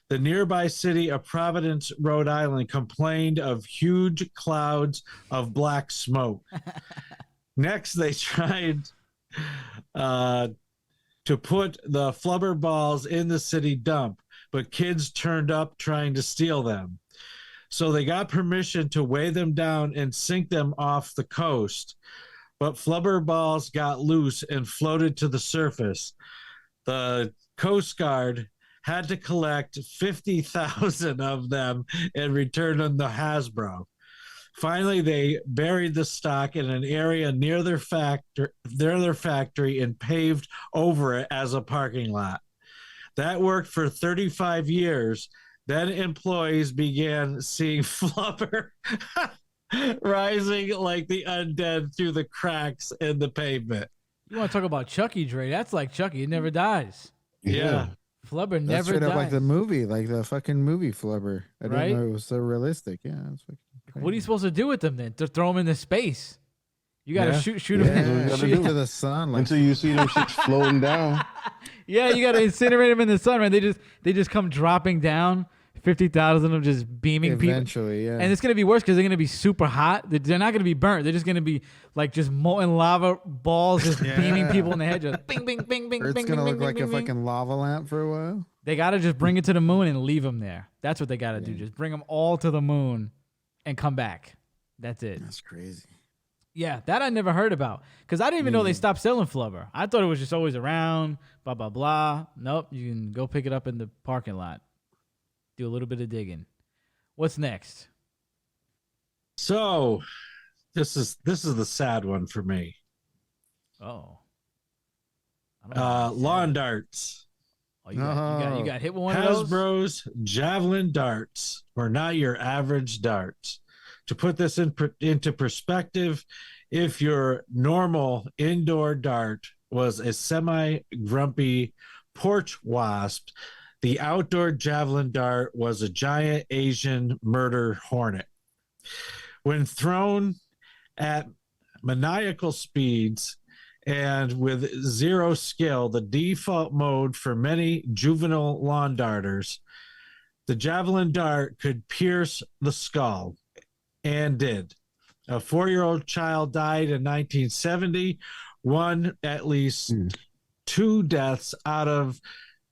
the nearby city of Providence, Rhode Island, complained of huge clouds of black smoke. Next, they tried to put the Flubber balls in the city dump, but kids turned up trying to steal them. So they got permission to weigh them down and sink them off the coast. But Flubber balls got loose and floated to the surface. The Coast Guard had to collect 50,000 of them and return them to Hasbro. Finally, they buried the stock in an area near their factory and paved over it as a parking lot. That worked for 35 years. Then employees began seeing Flubber rising like the undead through the cracks in the pavement. You want to talk about Chucky, Dre? That's like Chucky. It never dies. Yeah. Flubber That's never straight dies. up like the movie, like the fucking movie Flubber. I Right? didn't know it was so realistic. Yeah, that's fucking crazy. What are you supposed to do with them then? To throw them into space? You gotta Yeah. shoot That's what them. you Yeah, gotta shoot do. to the sun. Like, Until you see them shits floating down. Yeah, you gotta incinerate them in the sun, right? They just come dropping down 50,000 of them just beaming people. Eventually, yeah. And it's going to be worse because they're going to be super hot. They're not going to be burnt. They're just going to be like just molten lava balls just beaming people in the head. Just bing, bing, bing, bing, Or it's bing, gonna bing, look bing, like bing, a bing. fucking lava lamp for a while. They got to just bring it to the moon and leave them there. That's what they got to do. Just bring them all to the moon and come back. That's it. That's crazy. Yeah, that I never heard about. Because I didn't even know they stopped selling flubber. I thought it was just always around, blah, blah, blah. Nope, you can go pick it up in the parking lot. Do a little bit of digging. What's next? So, this is the sad one for me. Oh. I don't know. Lawn darts. Oh, you got hit with one of those? Hasbro's javelin darts were not your average darts. To put this into perspective, if your normal indoor dart was a semi-grumpy porch wasp, the outdoor javelin dart was a giant Asian murder hornet. When thrown at maniacal speeds and with zero skill, the default mode for many juvenile lawn darters, the javelin dart could pierce the skull, and did. A 4-year-old child died in 1970, one at least 2 deaths out of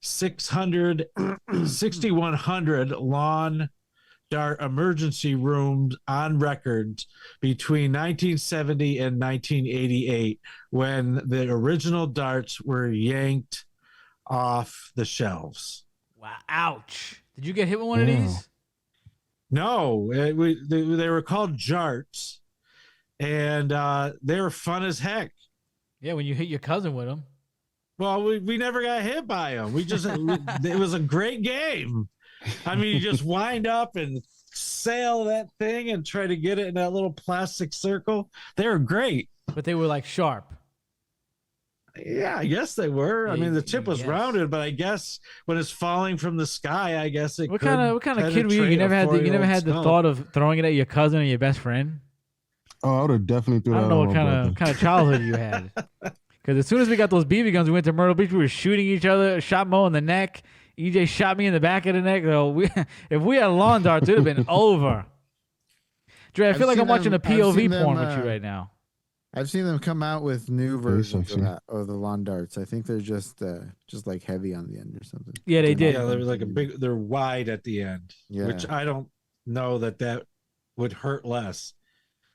6,100 lawn dart emergency rooms on record between 1970 and 1988, when the original darts were yanked off the shelves. Wow, ouch. Did you get hit with one of these? No, they were called jarts, and they were fun as heck. Yeah, when you hit your cousin with them. Well, we never got hit by them. It was a great game. I mean, you just wind up and sail that thing and try to get it in that little plastic circle. They were great. But they were like sharp. Yeah, I guess they were. I mean, the tip was Yes. rounded, but I guess when it's falling from the sky, I guess it. What kind of kid were you? You never had the thought of throwing it at your cousin or your best friend? Oh, I would have definitely threw I that. don't know on what my kind of childhood you had. Because as soon as we got those BB guns, we went to Myrtle Beach. We were shooting each other. Shot Mo in the neck. EJ shot me in the back of the neck. So if we had lawn darts, it would have been over. Dre, I feel like I'm watching a POV porn with you right now. I've seen them come out with new versions sexy. of the lawn darts. I think they're just like heavy on the end or something. Yeah, they did. Yeah, they're like they're wide at the end, Yeah. which I don't know that would hurt less.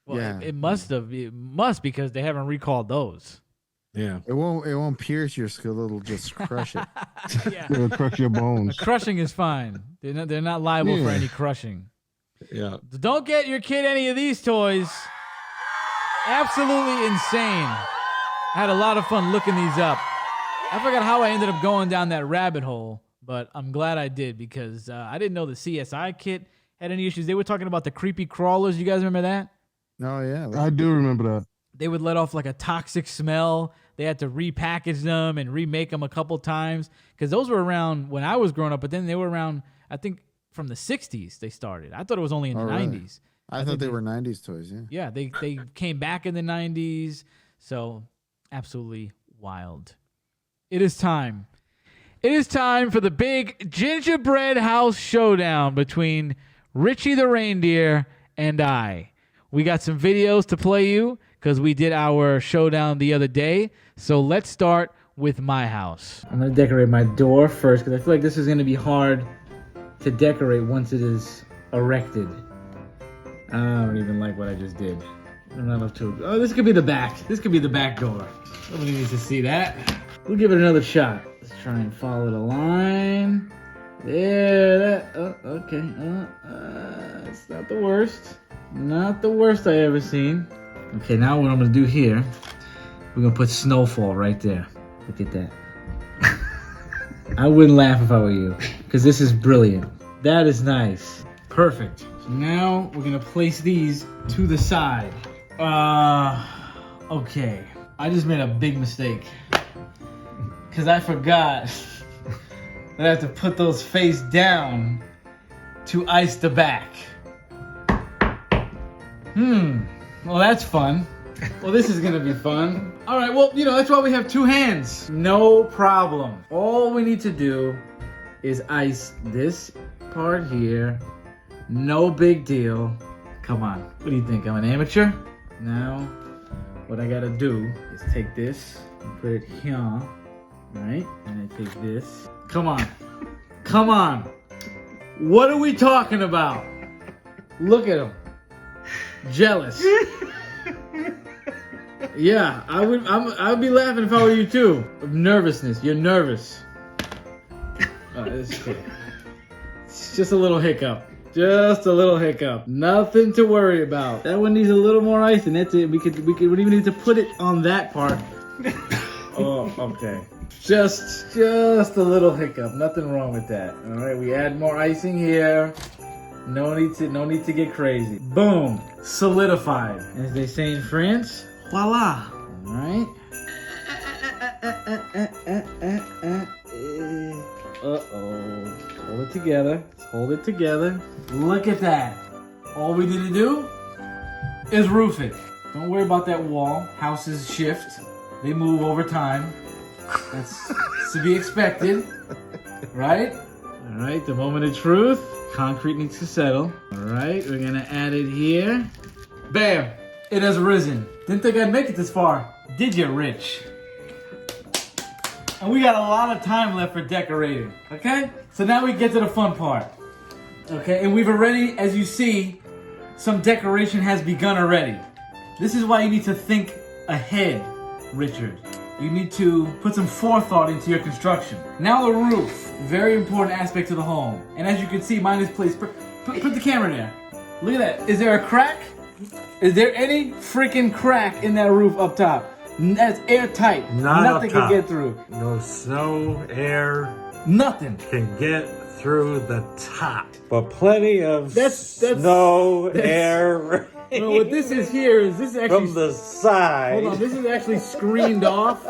Well, Yeah. it must have. It must, because they haven't recalled those. Yeah. It won't pierce your skull. It'll just crush it. Yeah. It'll crush your bones. Crushing is fine. They're not liable for any crushing. Yeah. Don't get your kid any of these toys. Absolutely insane. I had a lot of fun looking these up. I forgot how I ended up going down that rabbit hole, but I'm glad I did, because I didn't know the CSI kit had any issues. They were talking about the creepy crawlers. You guys remember that? Oh yeah, I do remember that. They would let off like a toxic smell. They had to repackage them and remake them a couple times, because those were around when I was growing up, but then they were around, I think, from the 60s they started. I thought it was only in the really? 90s. I thought they were 90s toys. Yeah. Yeah, they came back in the 90s. So absolutely wild. It is time. It is time for the big Gingerbread House showdown between Richie the reindeer and I. We got some videos to play you because we did our showdown the other day. So let's start with my house. I'm going to decorate my door first because I feel like this is going to be hard to decorate once it is erected. I don't even like what I just did. I'm not up to it. Oh, this could be the back. This could be the back door. Nobody needs to see that. We'll give it another shot. Let's try and follow the line. There, that. Oh, okay. It's not the worst. Not the worst I ever seen. Okay, now what I'm gonna do here, we're gonna put Snowfall right there. Look at that. I wouldn't laugh if I were you, because this is brilliant. That is nice. Perfect. So now we're gonna place these to the side. Okay. I just made a big mistake. Because I forgot that I have to put those face down to ice the back. Well, that's fun. Well, this is gonna be fun. All right, well, that's why we have two hands. No problem. All we need to do is ice this part here. No big deal. Come on. What do you think? I'm an amateur? Now, what I gotta do is take this and put it here, right? And I take this. Come on. Come on. What are we talking about? Look at him. Jealous. Yeah, I would be laughing if I were you too. Nervousness. You're nervous. This is okay. It's just a little hiccup. Just a little hiccup. Nothing to worry about. That one needs a little more ice, and that's it. We don't even need to put it on that part. Oh, okay. Just a little hiccup. Nothing wrong with that. All right, we add more icing here. No need to get crazy. Boom, solidified. As they say in France, voila. All right. Uh-oh. Hold it together. Let's hold it together. Look at that. All we need to do is roof it. Don't worry about that wall. Houses shift. They move over time. That's to be expected. Right? All right, the moment of truth. Concrete needs to settle. All right, we're gonna add it here. Bam! It has risen. Didn't think I'd make it this far. Did you, Rich? And we got a lot of time left for decorating, okay? So now we get to the fun part, okay? And we've already, as you see, some decoration has begun already. This is why you need to think ahead, Richard. You need to put some forethought into your construction. Now the roof, very important aspect to the home. And as you can see, mine is placed, put the camera there. Look at that, is there a crack? Is there any freaking crack in that roof up top? That's airtight. Nothing can get through. No snow, air. Nothing can get through the top. But plenty of that's snow, air. No, what this is here is this is actually from the side. Hold on, this is actually screened off,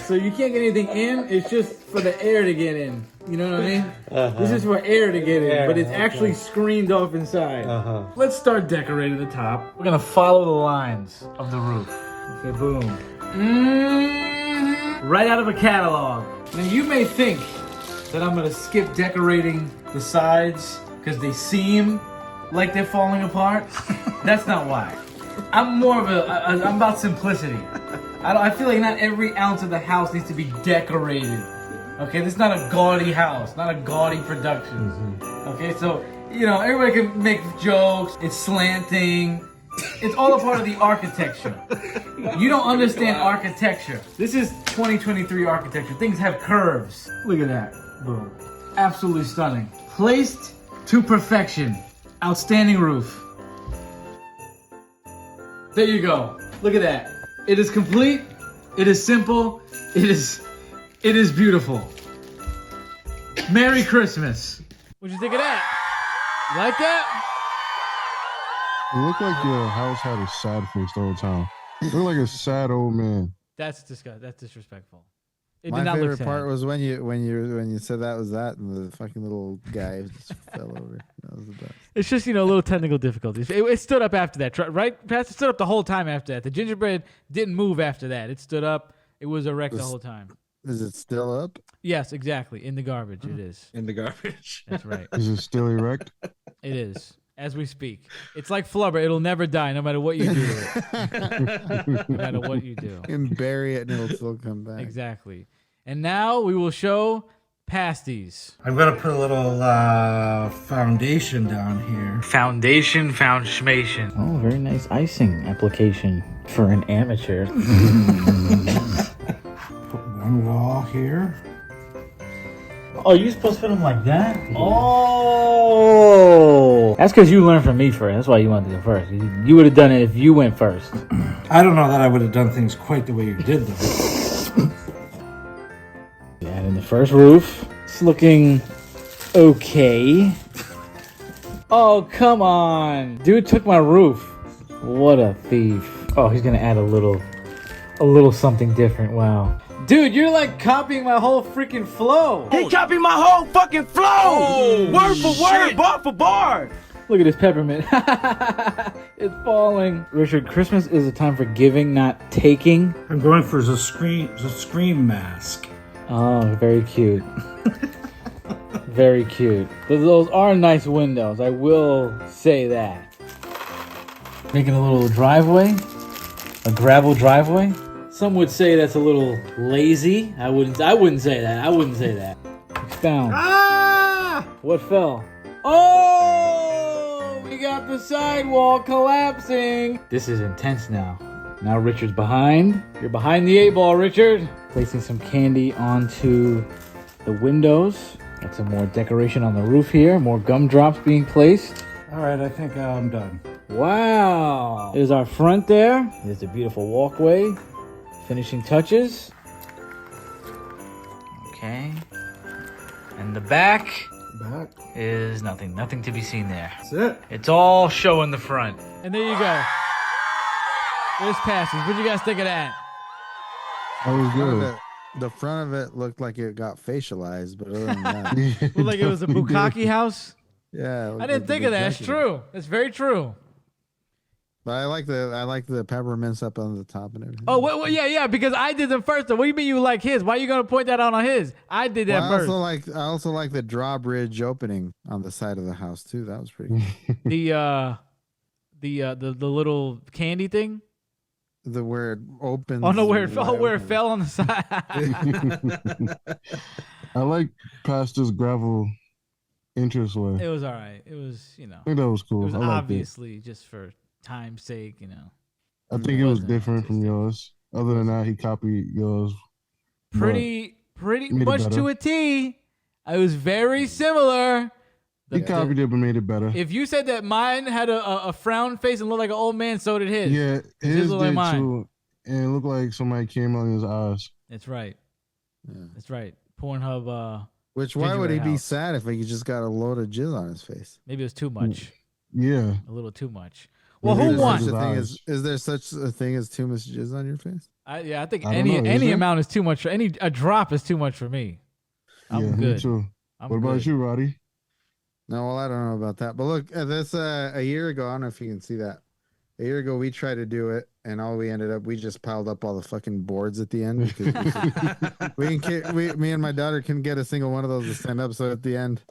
so you can't get anything in. It's just for the air to get in. You know what I mean? This is for air to get in, but it's actually screened off inside. Let's start decorating the top. We're gonna follow the lines of the roof. Okay, boom. Right out of a catalog. Now you may think that I'm gonna skip decorating the sides because they seem like they're falling apart. That's not why. I'm more of I'm about simplicity. I feel like not every ounce of the house needs to be decorated. Okay, this is not a gaudy house, not a gaudy production. Okay, so, you know, everybody can make jokes, it's slanting. It's all a part of the architecture. You don't understand architecture. This is 2023 architecture. Things have curves. Look at that. Boom. Absolutely stunning. Placed to perfection. Outstanding roof. There you go. Look at that. It is complete. It is simple. It is beautiful. Merry Christmas. What'd you think of that? You like that? It looked like your house had a sad face the whole time. It looked like a sad old man. That's disgusting. That's disrespectful. It My did not favorite look sad. part was when you said that was that, and the fucking little guy just fell over. That was the best. It's just, you know, little technical difficulties. It stood up after that, right? Pasty stood up the whole time after that. The gingerbread didn't move after that. It stood up. It was erect the whole time. Is it still up? Yes, exactly. In the garbage, it is. In the garbage. That's right. Is it still erect? It is. As we speak. It's like flubber. It'll never die no matter what you do to it. No matter what you do. And bury it and it'll still come back. Exactly. And now we will show pasties. I'm going to put a little foundation down here. Foundation. Oh, very nice icing application for an amateur. Put one wall here. Oh, you're supposed to put them like that? Oh! That's because you learned from me first. That's why you wanted to go first. You would have done it if you went first. I don't know that I would have done things quite the way you did, though. And in the first roof, it's looking okay. Oh, come on. Dude took my roof. What a thief. Oh, he's going to add a little something different. Wow. Dude, you're like copying my whole freaking flow. He copied my whole fucking flow! Oh, word for word, bar for bar! Look at this peppermint. It's falling. Richard, Christmas is a time for giving, not taking. I'm going for the scream mask. Oh, very cute. Very cute. Those are nice windows. I will say that. Making a little driveway, a gravel driveway. Some would say that's a little lazy. I wouldn't say that. I wouldn't say that. Expound. Ah! What fell? Oh! We got the sidewall collapsing. This is intense now. Now Richard's behind. You're behind the 8-ball, Richard. Placing some candy onto the windows. Got some more decoration on the roof here. More gumdrops being placed. All right, I think I'm done. Wow. There's our front there. There's the beautiful walkway. Finishing touches. Okay. And the back is nothing to be seen there. That's it. It's all show in the front. And there you go. There's Pasty. What do you guys think of that? That was good. The front of it looked like it got facialized, but other than that, Looked like it was a bukkake house. yeah. I didn't think of that. It's true. It's very true. But I like the peppermints up on the top and everything. Oh, well, yeah, because I did them first. Though. What do you mean you like his? Why are you gonna point that out on his? I did that Well, first. I also like the drawbridge opening on the side of the house too. That was pretty cool. the little candy thing. The where it opens. Oh no, where it fell on the side. I like Pasta's gravel entranceway. It was all right. It was, I think that was cool. It was I liked obviously just for time's sake, I think it was different from yours. Other than that, he copied yours. Pretty made it much better. to a T. It was very similar. He copied it but made it better. If you said that mine had a frown face and looked like an old man, so did his. Yeah, his looked like did mine. too. And it looked like somebody came out in his eyes. That's right. Yeah. That's right. Pornhub. Which why would he Gingerbread be House. sad if he just got a load of jizz on his face? Maybe it was too much. Yeah. A little too much. Well, Maybe who it was won? his eyes. Is there such a thing as too much jizz on your face? I think I don't know, is any there? amount is too much. A drop is too much for me. I'm Yeah, good. me too. I'm What about good. you, Roddy? No, well, I don't know about that. But look, this a year ago, I don't know if you can see that. A year ago, we tried to do it, and all we ended up, we just piled up all the fucking boards at the end. Because me and my daughter couldn't get a single one of those to stand up. So at the end,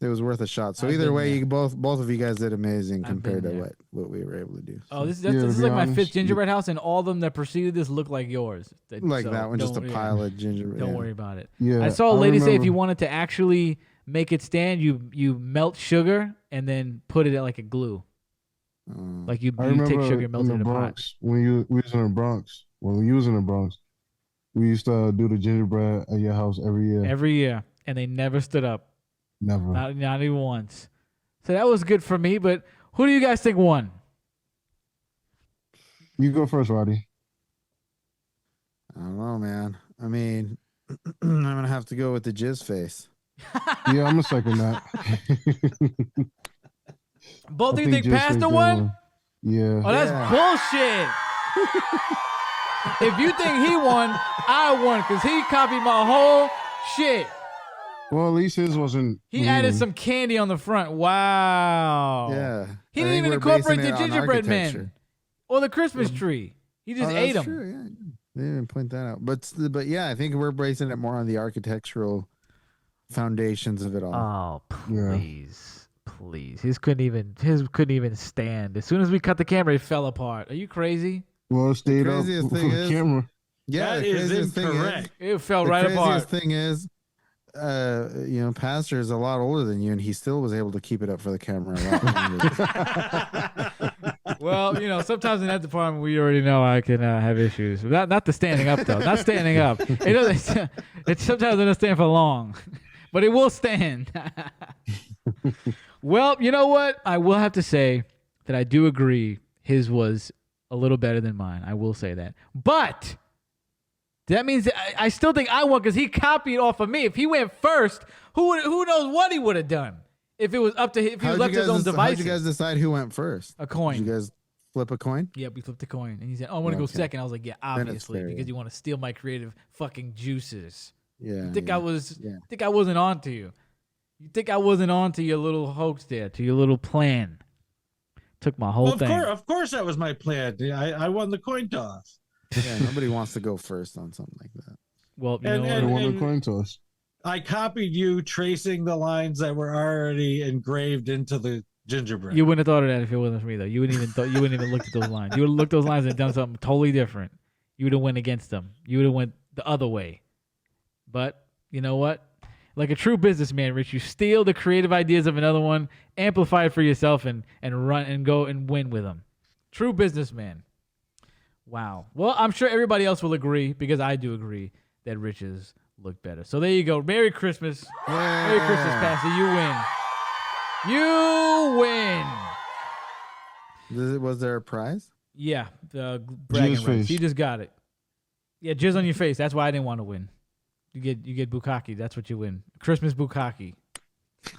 it was worth a shot. So I've either been way, there. you both of you guys did amazing I've compared to been there. what we were able to do. Oh, this Yeah, to is be like my honest, 5th gingerbread house, and all of them that preceded this look like yours. Like So that one, just a don't- pile of gingerbread. Don't yeah. worry about it. Yeah. I saw a lady say if remember- you wanted to actually make it stand, you melt sugar and then put it in like a glue. Like you I take remember sugar and melt it in in the a pot. Bronx we was in the Bronx. When you was in the Bronx, we used to do the gingerbread at your house every year. Every year, and they never stood up. Never. Not even once. So that was good for me. But who do you guys think won? You go first, Roddy. I don't know, man. I mean, I'm gonna have to go with the jizz face. Yeah, I'm gonna second that. Both of I you think Jizz Pastor Face won? Yeah. Oh, that's bullshit. If you think he won, I won because he copied my whole shit. Well, at least his wasn't. He added some candy on the front. Wow. Yeah. He I didn't think even we're incorporate basing the it on gingerbread architecture. men or the Christmas tree. He just Oh, ate that's them. true, yeah. They didn't point that out. But yeah, I think we're basing it more on the architectural foundations of it all. Oh, Yeah. please. His couldn't even stand. As soon as we cut the camera, it fell apart. Are you crazy? Well, it stayed up craziest for thing the is- camera. Yeah, That the is craziest thing incorrect. It fell the right craziest apart. thing is, Pastor is a lot older than you, and he still was able to keep it up for the camera a lot longer. Well, sometimes in that department, we already know I can have issues. Not the standing up though. Not standing up. It sometimes doesn't stand for long, but it will stand. Well, you know what? I will have to say that I do agree his was a little better than mine. I will say that. But that means that I still think I won because he copied off of me. If he went first, who knows what he would have done if it was up to him, if he was left to his own How'd devices. you guys decide who went first? A coin. Did you guys flip a coin? Yeah, we flipped a coin. And he said, "Oh, I want to go Okay. second." I was like, "Yeah, Then it's obviously, fair, because yeah. you want to steal my creative fucking juices." Yeah. You think yeah. I was? Yeah. Think I wasn't on to you? You think I wasn't on to your little hoax there, to your little plan? Took my whole Well, thing. of course, that was my plan. I won the coin toss. Yeah, nobody wants to go first on something like that. Well, you And- know They what? won the and- coin toss. I copied you tracing the lines that were already engraved into the gingerbread. You wouldn't have thought of that if it wasn't for me, though. You wouldn't even looked at those lines. You would have looked at those lines and done something totally different. You would have went against them. You would have went the other way. But you know what? Like a true businessman, Rich, you steal the creative ideas of another one, amplify it for yourself, and run and go and win with them. True businessman. Wow. Well, I'm sure everybody else will agree, because I do agree, that Rich's look better. So there you go. Merry Christmas. Yeah. Merry Christmas, Pasty. You win. You win. Was there a prize? Yeah, the bragging Jizz rights. face. He just got it. Yeah, jizz on your face. That's why I didn't want to win. You get bukkake. That's what you win. Christmas bukkake.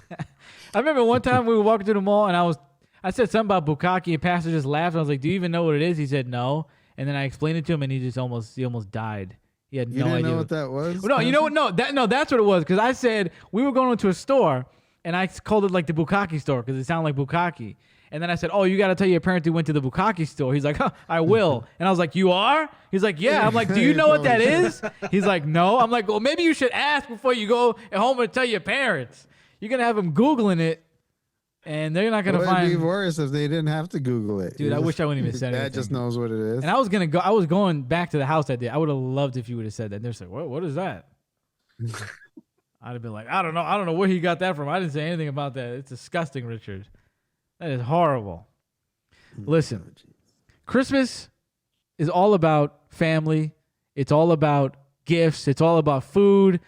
I remember one time we were walking through the mall and I said something about bukkake and Pastor just laughed. And I was like, "Do you even know what it is?" He said no. And then I explained it to him and he almost died. He had no idea. You didn't know what that was? No, you know what? That's what it was. Because I said we were going into a store and I called it like the bukkake store because it sounded like bukkake. And then I said, "Oh, you got to tell your parents you went to the bukkake store." He's like, "Huh, I will." And I was like, "You are?" He's like, "Yeah." I'm like, "Do you know what that is?" He's like, "No." I'm like, "Well, maybe you should ask before you go home and tell your parents." You're gonna have them Googling it, and they're not gonna find. It'd be worse if they didn't have to Google it. Dude, I wish I wouldn't even said anything. Dad just knows what it is. And I was gonna go. I was going back to the house that day. I would have loved if you would have said that. And they're like, "What is that?" I'd have been like, "I don't know where he got that from. I didn't say anything about that. It's disgusting, Richard. That is horrible." Listen, Christmas is all about family. It's all about gifts. It's all about food.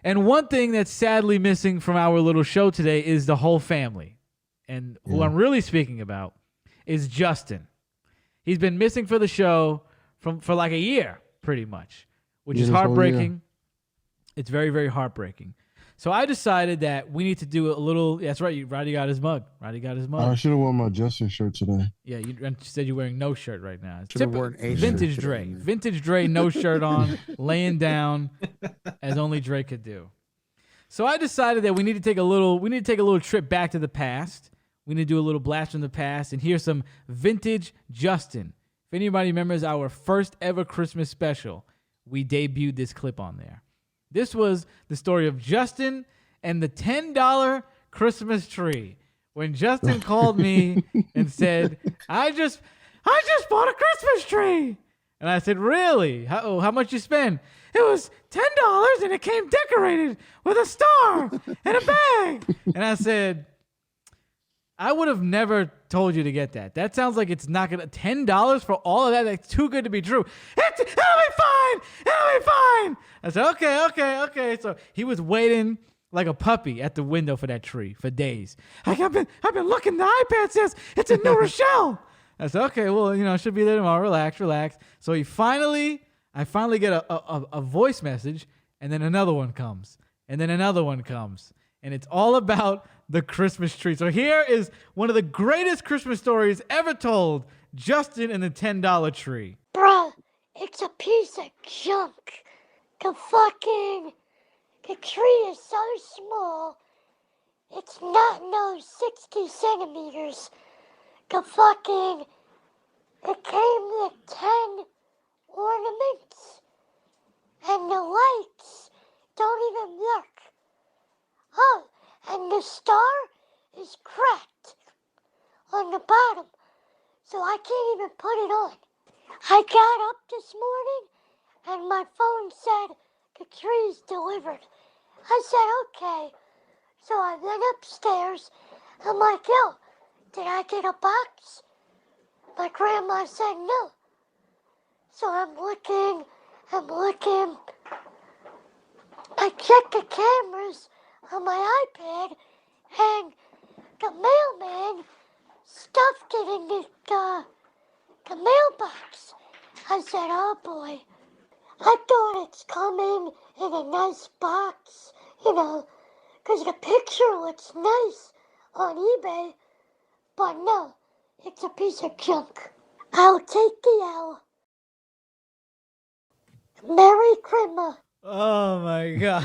And one thing that's sadly missing from our little show today is the whole family. And who I'm really speaking about is Justin. He's been missing for the show for like a year, pretty much, which is heartbreaking. It's very, very heartbreaking. So I decided that we need to do a little. That's right. Roddy got his mug. I should have worn my Justin shirt today. Yeah, you said you're wearing no shirt right now. Should have worn a vintage shirt Dree. today. Vintage Dree, no shirt on, laying down, as only Dree could do. So I decided that we need to take a little trip back to the past. We need to do a little blast from the past and hear some vintage Justin. If anybody remembers our first ever Christmas special, we debuted this clip on there. This was the story of Justin and the $10 Christmas tree. When Justin called me and said, I just bought a Christmas tree. And I said, "Really? How much you spend?" "It was $10 and it came decorated with a star and a bag." And I said, "I would have never told you to get that. That sounds like it's not gonna $10 for all of that. That's too good to be true. It'll be fine. It'll be fine." I said, okay. So he was waiting like a puppy at the window for that tree for days. Like, I've been looking. The iPad says it's in New Rochelle. I said, okay, well, it should be there tomorrow. Relax. So I finally get a voice message, and then another one comes, and then another one comes, and it's all about the Christmas tree. So here is one of the greatest Christmas stories ever told: Justin and the $10 tree. Bro, it's a piece of junk. The tree is so small, it's not no 60 centimeters. It came with 10 ornaments, and the lights don't even work. Oh, and the star is cracked on the bottom, so I can't even put it on. I got up this morning, and my phone said the tree's delivered. I said, okay. So I went upstairs. I'm like, yo, did I get a box? My grandma said no. So I'm looking. I checked the cameras on my iPad, and the mailman stuffed it in the mailbox. I said, oh boy. I thought it's coming in a nice box, because the picture looks nice on eBay. But no, it's a piece of junk. I'll take the L. Merry Christmas. Oh my God.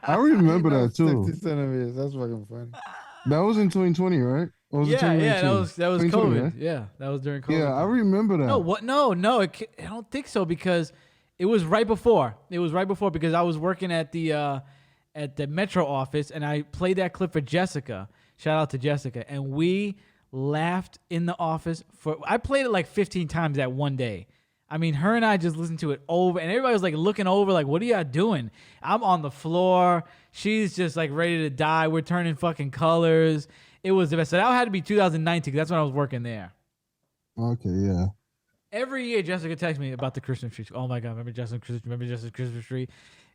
I remember that too. 60 centimeters. That's fucking funny. That was in 2020, right? Or was it Yeah, 2019? that was 2020, COVID. right? Yeah, that was during COVID. Yeah, I remember that. No, what? No, I don't think so, because It was right before. It was right before because I was working at the Metro office, and I played that clip for Jessica. Shout out to Jessica. And we laughed in the office. I played it like 15 times that one day. I mean, her and I just listened to it over, and everybody was like looking over, like, what are y'all doing? I'm on the floor. She's just like ready to die. We're turning fucking colors. It was the best. So that had to be 2019 because that's when I was working there. Okay, yeah. Every year, Jessica texts me about the Christmas tree. Oh my God, remember Jessica's Christmas tree?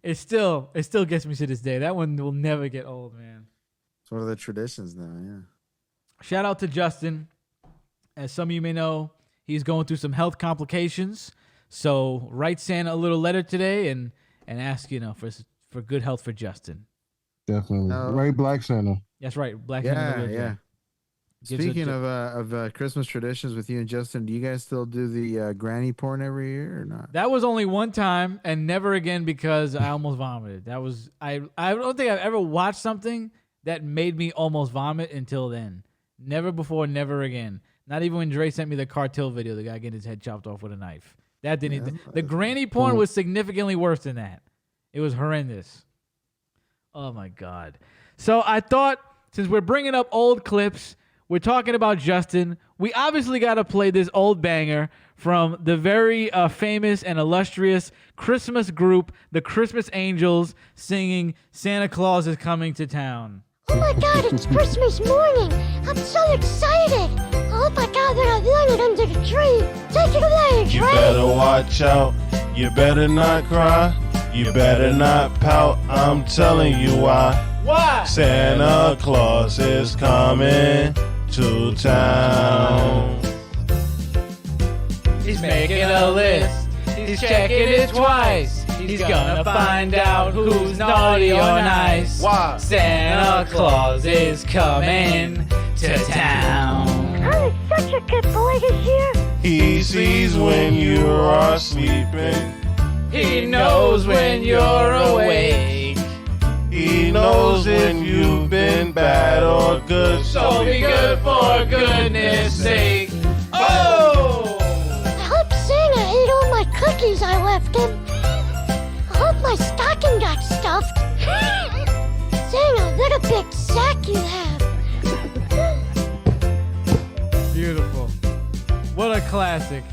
It still gets me to this day. That one will never get old, man. It's one of the traditions now, yeah. Shout out to Justin. As some of you may know, he's going through some health complications. So write Santa a little letter today and ask, for good health for Justin. Definitely. Right, Black Santa. That's right. Black Santa. Yeah. Speaking of Christmas traditions with you and Justin, do you guys still do the granny porn every year or not? That was only one time and never again because I almost vomited. That was I don't think I've ever watched something that made me almost vomit until then. Never before, never again. Not even when Dree sent me the cartel video, the guy getting his head chopped off with a knife. That didn't even, the granny porn was significantly worse than that. It was horrendous. Oh my God. So I thought, since we're bringing up old clips, we're talking about Justin, we obviously got to play this old banger from the very famous and illustrious Christmas group, the Christmas Angels, singing Santa Claus is Coming to Town. Oh my God, it's Christmas morning. I'm so excited. Oh my God, that I landed under the tree. Take it away, Dree. You better watch out. You better not cry. You better not pout. I'm telling you why. Why? Santa Claus is coming to town. He's making a list. He's checking it twice. He's gonna find out who's naughty or nice. Why? Santa Claus is coming to town. I'm such a good boy this year. He sees when you are sleeping. He knows when you're awake. He knows if you've been bad or good. So be good for goodness sake. Oh! I hope Santa ate all my cookies I left him. I hope my stocking got stuffed. Santa, what a big sack you have. Beautiful. What a classic.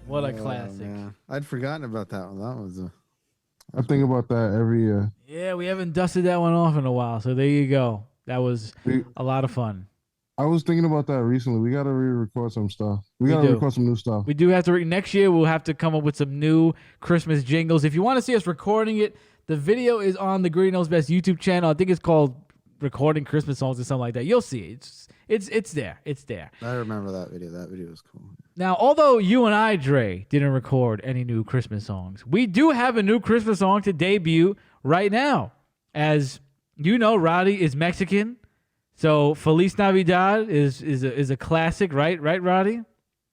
What a classic. Man. I'd forgotten about that one. That was I think about that every year. Yeah, we haven't dusted that one off in a while, so there you go. That was a lot of fun. I was thinking about that recently. We got to re-record some stuff. We got do. to record some new stuff. We do have to. Next year, we'll have to come up with some new Christmas jingles. If you want to see us recording it, the video is on the Greedy Knows Best YouTube channel. I think it's called Recording Christmas Songs or something like that. You'll see it. It's there. It's there. I remember that video. That video was cool. Now, although you and I, Dree, didn't record any new Christmas songs, we do have a new Christmas song to debut right now. As you know, Roddy is Mexican, so Feliz Navidad is a classic, right, Roddy?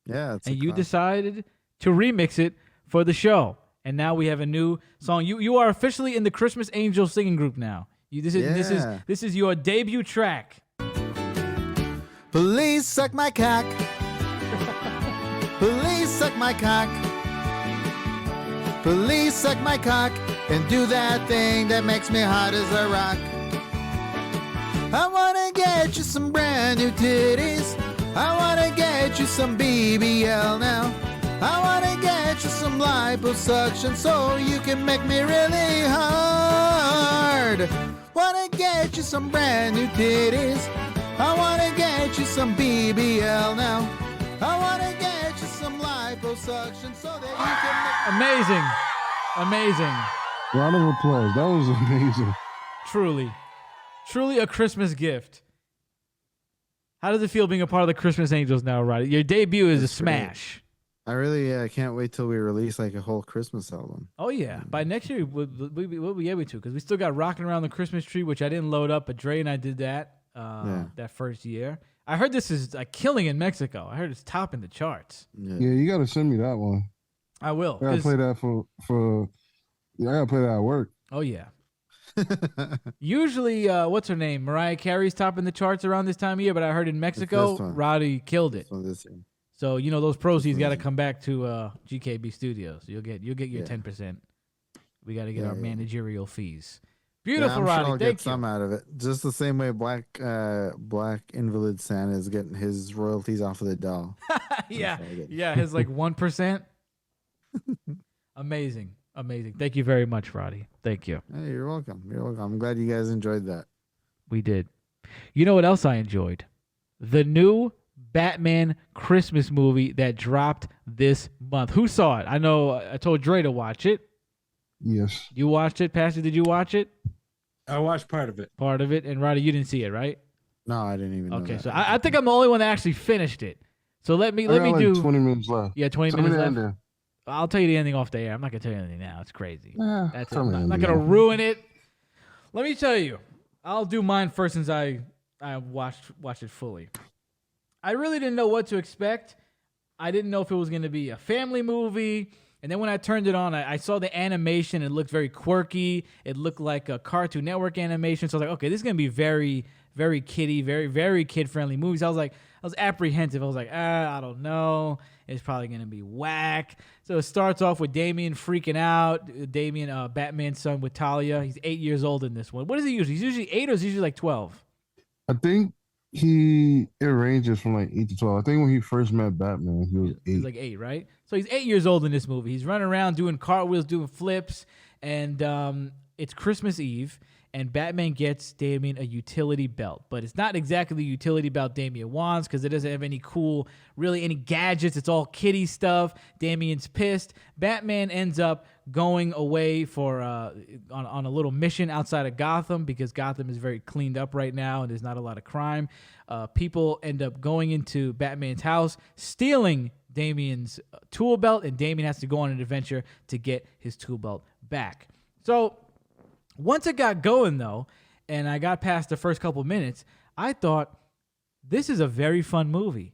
Yeah, it's and you decided to remix it for the show, and now we have a new song. You are officially in the Christmas Angels singing group now. This is your debut track. Please suck my cock. Please suck my cock. Please suck my cock and do that thing that makes me hot as a rock. I wanna get you some brand new titties. I wanna get you some BBL now. I wanna get you some liposuction so you can make me really hard. Wanna get you some brand new titties. I wanna get you some BBL now. I wanna get you some liposuction so that you can Amazing. Round of applause. That was amazing. Truly a Christmas gift. How does it feel being a part of the Christmas Angels now, Roddy? Your debut is a smash. I really can't wait till we release like a whole Christmas album. Oh, yeah. By next year, we'll be able to, because we still got Rocking Around the Christmas Tree, which I didn't load up, but Dree and I did that that first year. I heard this is killing in Mexico. I heard it's topping the charts. Yeah, you got to send me that one. I will. I got to play that I got to play that at work. Oh, yeah. Usually, what's her name? Mariah Carey's topping the charts around this time of year, but I heard in Mexico, Roddy killed it. So those proceeds got to come back to GKB Studios. You'll get your 10%. We got to get our managerial fees. Beautiful, I'm Roddy. Sure I'll Thank get you. some out of it. Just the same way Black Invalid Santa is getting his royalties off of the doll. Yeah, his like 1%. Amazing. Thank you very much, Roddy. Thank you. Hey, you're welcome. I'm glad you guys enjoyed that. We did. You know what else I enjoyed? The new Batman Christmas movie that dropped this month. Who saw it? I know I told Dree to watch it. Yes. You watched it, Pasty? Did you watch it? I watched part of it. And Roddy, you didn't see it, right? No, I didn't even know that. So I think I'm the only one that actually finished it. So let me like do 20 minutes left. Yeah, 20 Tell me minutes the left. ending. I'll tell you the ending off the air. I'm not gonna tell you anything now. It's crazy. That's it. tell me I'm the not gonna ending. ruin it. Let me tell you. I'll do mine first since I watched it fully. I really didn't know what to expect. I didn't know if it was gonna be a family movie. And then when I turned it on, I saw the animation. It looked very quirky. It looked like a Cartoon Network animation. So I was like, okay, this is gonna be very, very kiddie, very, very kid-friendly movies. I was apprehensive. I was like, I don't know. It's probably gonna be whack. So it starts off with Damian freaking out. Damian, Batman's son with Talia. He's 8 years old in this one. What is he usually? He's usually 8 or is he usually like 12? I think it ranges from like 8 to 12. I think when he first met Batman, he was 8. He's like 8, right? So he's 8 years old in this movie. He's running around doing cartwheels, doing flips, and it's Christmas Eve, and Batman gets Damian a utility belt. But it's not exactly the utility belt Damian wants because it doesn't have any any gadgets. It's all kiddie stuff. Damian's pissed. Batman ends up going away for on a little mission outside of Gotham because Gotham is very cleaned up right now and there's not a lot of crime. People end up going into Batman's house, stealing Damian's tool belt, and Damian has to go on an adventure to get his tool belt back. So once it got going, though, and I got past the first couple minutes, I thought, this is a very fun movie.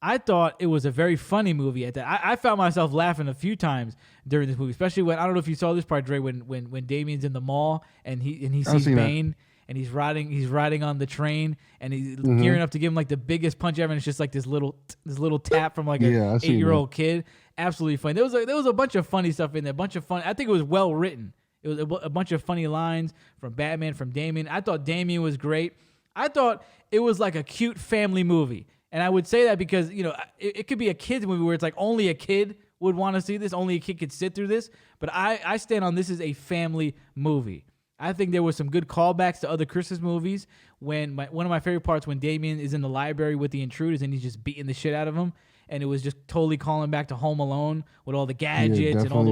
I thought it was a very funny movie at that. I found myself laughing a few times during this movie, especially when, I don't know if you saw this part, Dree, when Damian's in the mall and he sees Bane and he's riding on the train and he's gearing up to give him like the biggest punch ever, and it's just like this little tap from like a 8-year-old kid. Absolutely funny. There was a bunch of funny stuff in there, I think it was well written. It was a bunch of funny lines from Batman, from Damian. I thought Damian was great. I thought it was like a cute family movie. And I would say that because, it could be a kid's movie where it's like only a kid would want to see this. Only a kid could sit through this. But I stand on this as a family movie. I think there were some good callbacks to other Christmas movies. One of my favorite parts when Damian is in the library with the intruders and he's just beating the shit out of him. And it was just totally calling back to Home Alone with all the gadgets and all the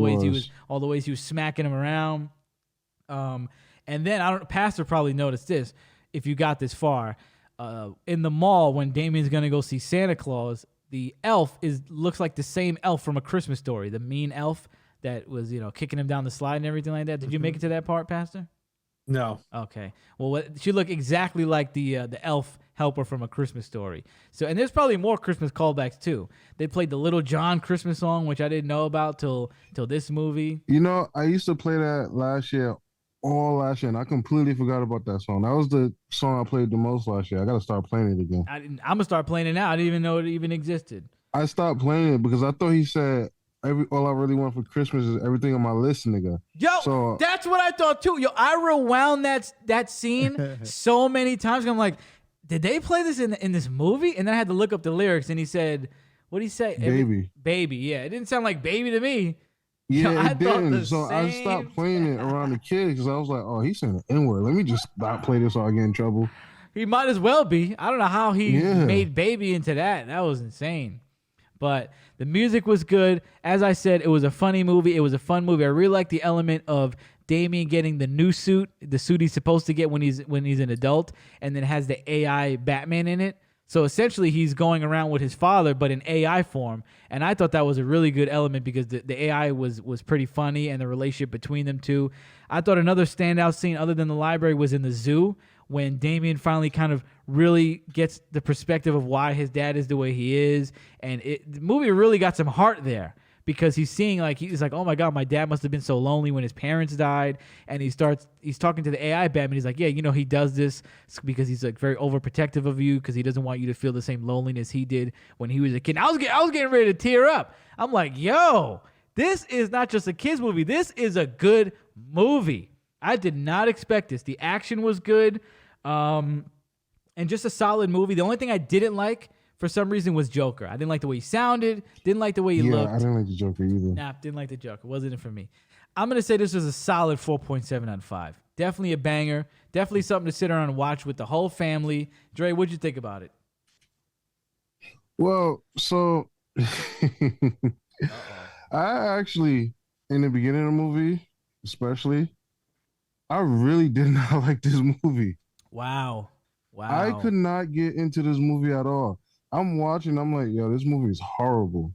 ways he was smacking him around. And then Pastor probably noticed this if you got this far. In the mall when Damian's gonna go see Santa Claus, the elf looks like the same elf from A Christmas Story, the mean elf that was kicking him down the slide and everything like that. Did you make it to that part, Pastor? No. Okay. Well, she looked exactly like the elf helper from A Christmas Story. So, and there's probably more Christmas callbacks too. They played the Little John Christmas song, which I didn't know about till this movie. I used to play that all last year, and I completely forgot about that song. That was the song I played the most last year. I got to start playing it again. I'm gonna start playing it now. I didn't even know it even existed. I stopped playing it because I thought he said all I really want for Christmas is everything on my list, nigga. Yo, that's what I thought too. Yo, I rewound that scene so many times. I'm like, did they play this in this movie? And then I had to look up the lyrics, and he said, what did he say? Baby. Baby, yeah. It didn't sound like baby to me. Yeah, it didn't. So I stopped playing it around the kids because I was like, oh, he's saying the N-word. Let me just not play this or I get in trouble. He might as well be. I don't know how he made baby into that. That was insane. But the music was good. As I said, it was a funny movie. It was a fun movie. I really like the element of Damian getting the new suit, the suit he's supposed to get when he's an adult, and then has the AI Batman in it. So essentially, he's going around with his father, but in AI form. And I thought that was a really good element because the AI was pretty funny and the relationship between them two. I thought another standout scene other than the library was in the zoo when Damian finally kind of really gets the perspective of why his dad is the way he is. And the movie really got some heart there because he's seeing like he's like, oh my god, my dad must have been so lonely when his parents died, and he's talking to the AI Batman. He's like, yeah, he does this because he's like very overprotective of you because he doesn't want you to feel the same loneliness he did when he was a kid. And I was getting ready to tear up. I'm like, yo, this is not just a kids movie. This is a good movie. I did not expect this. The action was good, and just a solid movie. The only thing I didn't like, for some reason, was Joker. I didn't like the way he sounded. Didn't like the way he looked. I didn't like the Joker either. Nah, didn't like the Joker. Wasn't it for me. I'm going to say this was a solid 4.7 out of 5. Definitely a banger. Definitely something to sit around and watch with the whole family. Dre, what'd you think about it? Well, so I actually, in the beginning of the movie, especially, I really did not like this movie. Wow. I could not get into this movie at all. I'm watching, I'm like, yo, this movie is horrible.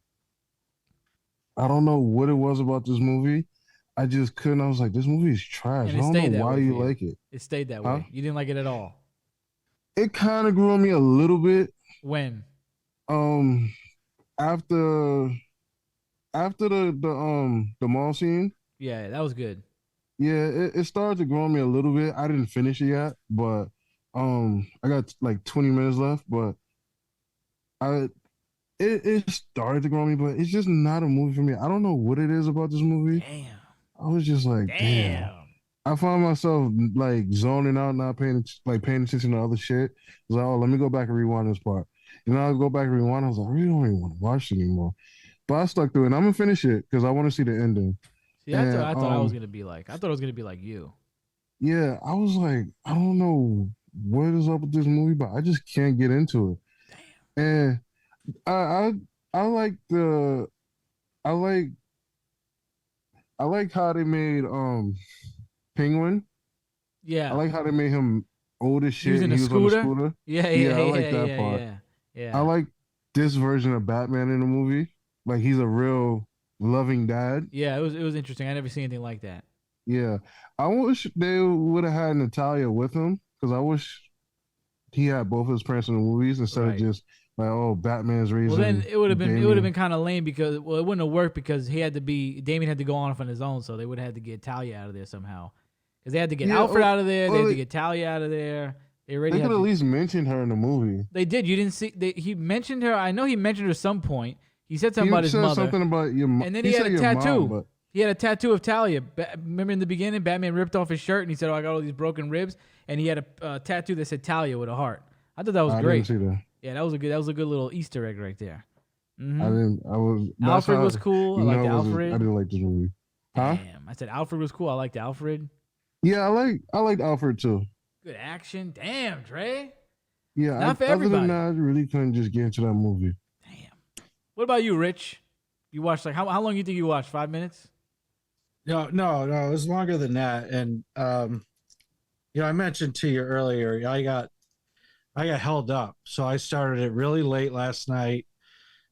I don't know what it was about this movie. I just couldn't. I was like, this movie is trash. I don't know why you like it. It stayed that way. You didn't like it at all. It kind of grew on me a little bit. When? After the mall scene. Yeah, that was good. Yeah, it started to grow on me a little bit. I didn't finish it yet, but I got like 20 minutes left, but it started to grow on me, but it's just not a movie for me. I don't know what it is about this movie. Damn. I was just like, damn. I found myself like zoning out, not paying attention to other shit. I was like, oh, let me go back and rewind this part. I go back and rewind. I was like, I really don't even want to watch it anymore. But I stuck through it. And I'm gonna finish it because I want to see the ending. See, I thought I was gonna be like, you. Yeah, I was like, I don't know what is up with this movie, but I just can't get into it. Damn. And I like how they made Penguin. Yeah. I like how they made him old as shit. He was on a scooter. Yeah, I like that part. Yeah. I like this version of Batman in the movie. Like he's a real loving dad. Yeah, it was interesting. I never seen anything like that. Yeah. I wish they would have had Natalia with him because I wish he had both of his parents in the movies instead of just like, oh, Batman's raising. Well, then it would have been kind of lame because it wouldn't have worked because Damien had to go off on his own, so they would have had to get Talia out of there somehow because they had to get Alfred out of there. They had to get Talia out of there. They could at least mention her in the movie. They did. You didn't see? He mentioned her. I know he mentioned her at some point. He said something about his mother. Something about your mom. And then he had a tattoo. He had a tattoo of Talia. Remember in the beginning, Batman ripped off his shirt and he said, "Oh, I got all these broken ribs." And he had a tattoo that said Talia with a heart. I thought that was great. I didn't see that. Yeah, that was a good little Easter egg right there. Mm-hmm. Alfred was cool. I liked Alfred. I didn't like this movie. Huh? Damn, I said Alfred was cool. I liked Alfred. Yeah, I liked Alfred too. Good action. Damn, Dre. Yeah, not for everybody. Other than that, I really couldn't just get into that movie. Damn. What about you, Rich? You watched how long you think you watched? 5 minutes? No, it was longer than that. And I mentioned to you earlier, I got held up, so I started it really late last night,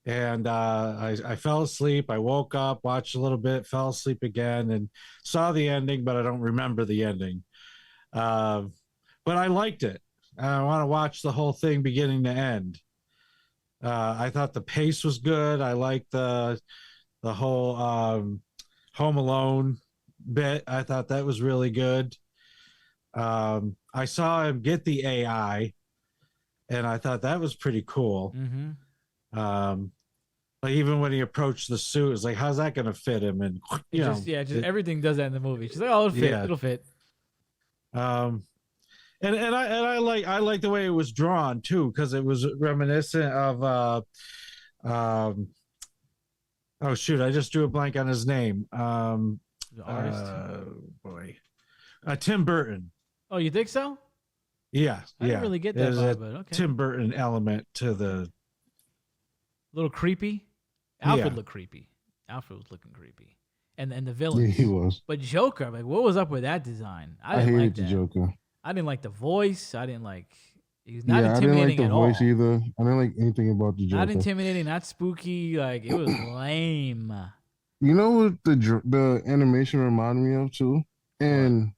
and I fell asleep. I woke up, watched a little bit, fell asleep again, and saw the ending, but I don't remember the ending. But I liked it. I want to watch the whole thing beginning to end. I thought the pace was good. I liked the whole Home Alone bit. I thought that was really good. I saw him get the AI, and I thought that was pretty cool. Mm-hmm. Like even when he approached the suit, it's like, how's that going to fit him? And everything does that in the movie. She's like, oh, it'll fit. Yeah. It'll fit. And I like the way it was drawn too, because it was reminiscent of oh shoot, I just drew a blank on his name. The artist? Tim Burton. Oh, you think so? Yeah, I didn't really get that vibe, but okay. Tim Burton element to the little creepy. Alfred looked creepy. Alfred was looking creepy, and the villain. Yeah, he was. But Joker, like, what was up with that design? I hated the Joker. I didn't like the voice. I didn't like. He's not intimidating at all. I didn't like the voice either. I didn't like anything about the Joker. Not intimidating, not spooky. Like, it was lame. You know what the animation reminded me of too, and